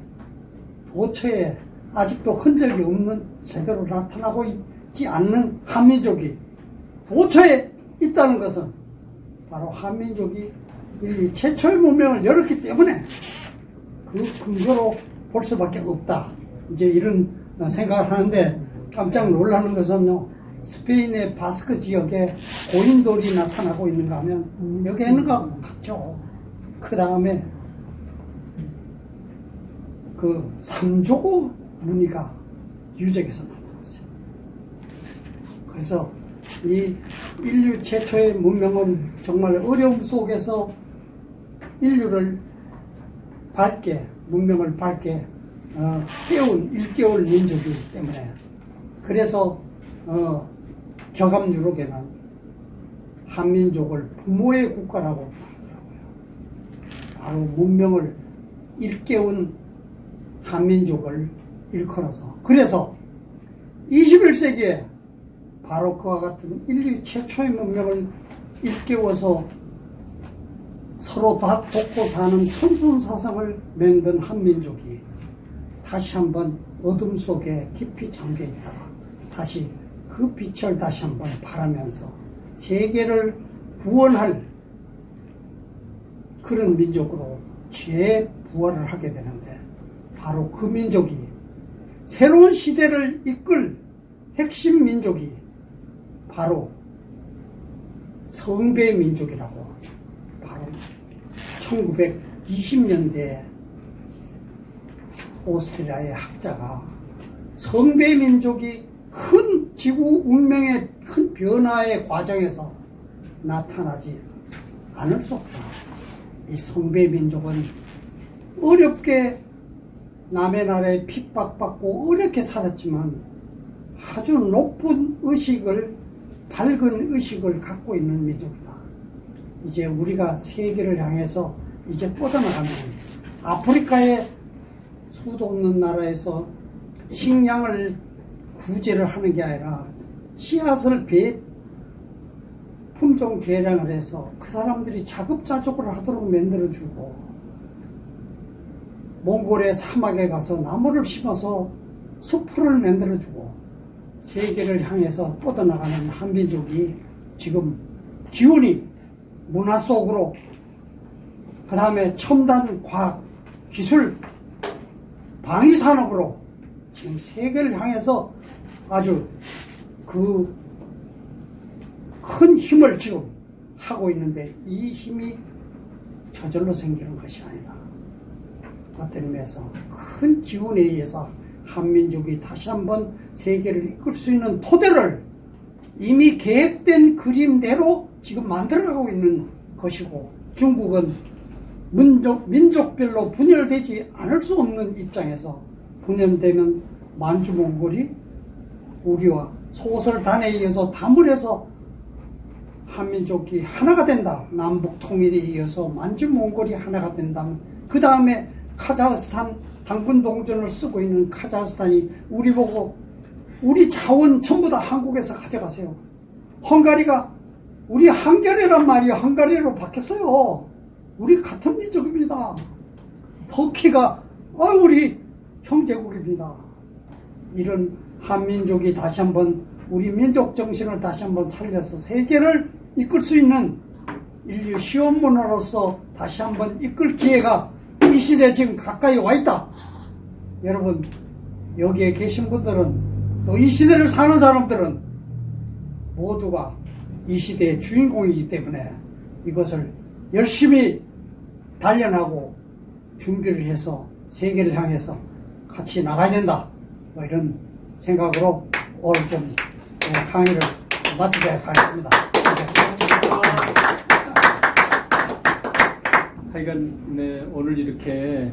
도처에 아직도 흔적이 없는, 제대로 나타나고 있지 않는 한민족이 도처에 있다는 것은 바로 한민족이 인류 최초의 문명을 열었기 때문에 그 근거로 볼 수밖에 없다. 이제 이런 생각을 하는데, 깜짝 놀라는 것은요, 스페인의 바스크 지역에 고인돌이 나타나고 있는가 하면 여기 있는 거하고 같죠. 그 다음에 그 삼조고 무늬가 유적에서 나타났어요. 그래서 이 인류 최초의 문명은 정말 어려움 속에서 인류를 밝게, 문명을 밝게 일깨울 민족이기 때문에, 그래서 격암유록에는 한민족을 부모의 국가라고 말하더라고요. 바로 문명을 일깨운 한민족을 일컬어서, 그래서 21세기에 바로 그와 같은 인류 최초의 문명을 일깨워서 서로 돕고 사는 천순사상을 만든 한민족이 다시 한번 어둠 속에 깊이 잠겨 있다가 다시 그 빛을 다시 한번 바라면서 세계를 구원할 그런 민족으로 재부활을 하게 되는데, 바로 그 민족이 새로운 시대를 이끌 핵심 민족이 바로 성배 민족이라고, 바로 1920년대 오스트리아의 학자가 성배 민족이 큰 지구 운명의 큰 변화의 과정에서 나타나지 않을 수 없다. 이 성배 민족은 어렵게 남의 나라에 핍박받고 어렵게 살았지만 아주 높은 의식을, 밝은 의식을 갖고 있는 민족이다. 이제 우리가 세계를 향해서 이제 뻗어나가면 아프리카의 수도 없는 나라에서 식량을 구제를 하는 게 아니라 씨앗을 품종 개량을 해서 그 사람들이 자급자족을 하도록 만들어주고, 몽골의 사막에 가서 나무를 심어서 숲을 만들어주고, 세계를 향해서 뻗어나가는 한민족이 지금 기운이 문화 속으로, 그 다음에 첨단 과학, 기술, 방위산업으로 지금 세계를 향해서 아주 그 큰 힘을 지금 하고 있는데, 이 힘이 저절로 생기는 것이 아니라 어떤 의미에서 큰 기운에 의해서 한민족이 다시 한번 세계를 이끌 수 있는 토대를 이미 계획된 그림대로 지금 만들어가고 있는 것이고, 중국은 민족별로 분열되지 않을 수 없는 입장에서 분열되면 만주몽골이 우리와 소설단에 의해서 담을해서 한민족이 하나가 된다. 남북 통일에 이어서 만주몽골이 하나가 된다면, 그 다음에 카자흐스탄 당분 동전을 쓰고 있는 카자흐스탄이 우리 보고 우리 자원 전부 다 한국에서 가져가세요. 헝가리가 우리 한겨레란 말이 헝가리로 바뀌었어요. 우리 같은 민족입니다. 터키가 우리 형제국입니다. 이런 한민족이 다시 한번 우리 민족 정신을 다시 한번 살려서 세계를 이끌 수 있는 인류 시원문화로서 다시 한번 이끌 기회가 이 시대에 지금 가까이 와 있다. 여러분, 여기에 계신 분들은, 또 이 시대를 사는 사람들은 모두가 이 시대의 주인공이기 때문에 이것을 열심히 단련하고 준비를 해서 세계를 향해서 같이 나가야 된다. 뭐 이런 생각으로 오늘 좀 강의를 마치도록 하겠습니다. 하여간 네, 오늘 이렇게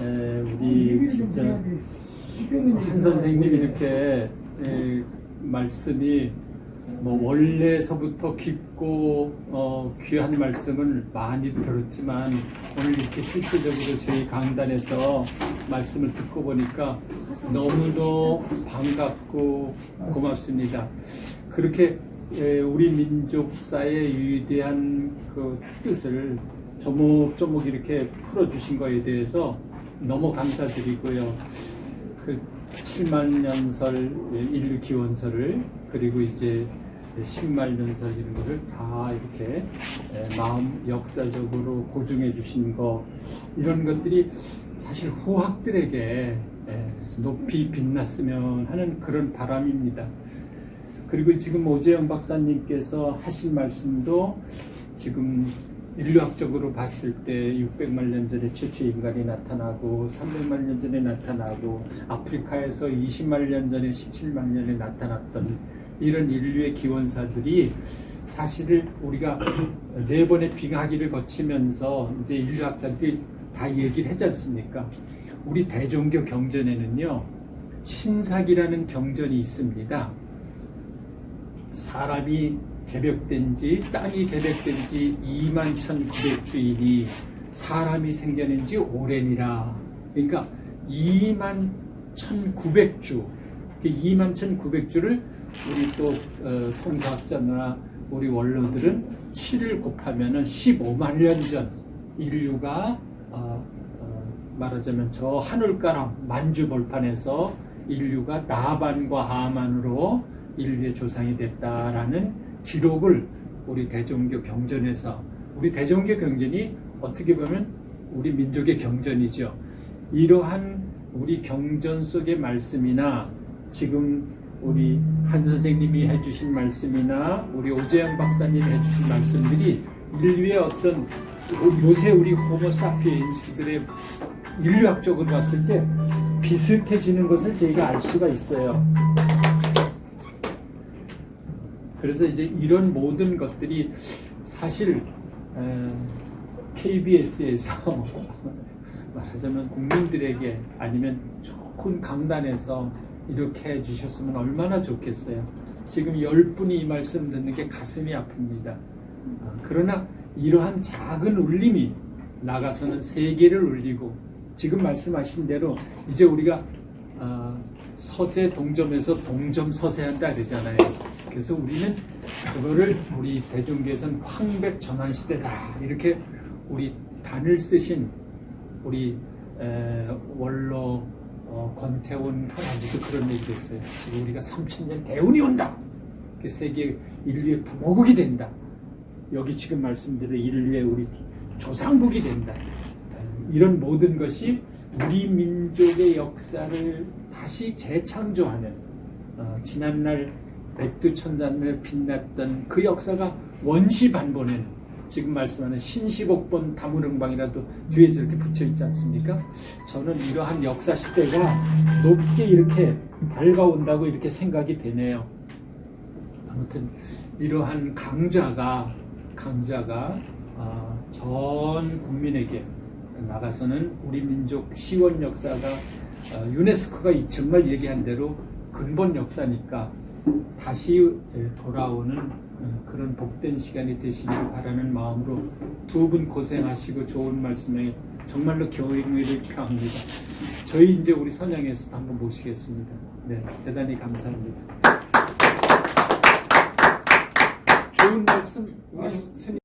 우리 진짜 한 선생님 이렇게 말씀이 뭐 원래서부터 깊고 귀한 말씀을 많이 들었지만, 오늘 이렇게 실질적으로 저희 강단에서 말씀을 듣고 보니까 너무도 반갑고 고맙습니다. 그렇게 우리 민족사의 위대한 그 뜻을 조목조목 이렇게 풀어주신 거에 대해서 너무 감사드리고요. 그 7만년설 인류 기원설을, 그리고 이제 10만년설 이런 거를 다 이렇게 마음 역사적으로 고증해 주신 거, 이런 것들이 사실 후학들에게 높이 빛났으면 하는 그런 바람입니다. 그리고 지금 오재영 박사님께서 하신 말씀도 지금 인류학적으로 봤을 때 600만 년 전에 최초 인간이 나타나고 300만 년 전에 나타나고 아프리카에서 20만 년 전에 17만 년에 나타났던 이런 인류의 기원사들이 사실을 우리가 4번의 빙하기를 거치면서 이제 인류학자들이 다 얘기를 하지 않습니까? 우리 대종교 경전에는요, 신사기라는 경전이 있습니다. 사람이 개벽된 지, 땅이 개벽된 지 21,900주이니 사람이 생겨낸 지 오래니라. 그러니까 21,900주, 21,900주를 우리 또 성서학자나 우리 원로들은 7을 곱하면은 15만 년 전 인류가 말하자면 저 하늘가람 만주벌판에서 인류가 나반과 하만으로 인류의 조상이 됐다라는 기록을 우리 대종교 경전에서, 우리 대종교 경전이 어떻게 보면 우리 민족의 경전이죠. 이러한 우리 경전 속의 말씀이나 지금 우리 한 선생님이 해주신 말씀이나 우리 오재영 박사님이 해주신 말씀들이 인류의 어떤 요새 우리 호모사피엔스들의 인류학적으로 봤을 때 비슷해지는 것을 저희가 알 수가 있어요. 그래서 이제 이런 모든 것들이 사실 KBS에서 말하자면 국민들에게 아니면 좋은 강단에서 이렇게 해주셨으면 얼마나 좋겠어요. 지금 10분이 이 말씀 듣는 게 가슴이 아픕니다. 그러나 이러한 작은 울림이 나가서는 세계를 울리고, 지금 말씀하신 대로 이제 우리가 서세 동점에서 동점 서세한다 그러잖아요. 그래서 우리는 그거를 우리 대종교에서는 황백 전환 시대다 이렇게 우리 단을 쓰신 우리 원로 권태원 할아버지도 그런 얘기를 했어요. 지금 우리가 3000년 대운이 온다. 그 세계 인류의 부모국이 된다. 여기 지금 말씀드린 인류의 우리 조상국이 된다. 이런 모든 것이 우리 민족의 역사를 다시 재창조하는 지난날 백두천장을 빛났던 그 역사가 원시반복에는 지금 말씀하는 신시복본 다문흥방이라도 뒤에 저렇게 붙여있지 않습니까? 저는 이러한 역사 시대가 높게 이렇게 밝아온다고 이렇게 생각이 되네요. 아무튼 이러한 강좌가 전 국민에게 나가서는 우리 민족 시원 역사가 유네스코가 정말 얘기한 대로 근본 역사니까 다시 돌아오는 그런 복된 시간이 되시길 바라는 마음으로 두 분 고생하시고 좋은 말씀에 정말로 경의를 표합니다. 저희 이제 우리 선양에서도 한번 모시겠습니다. 네, 대단히 감사합니다. 좋은 말씀 우리 스님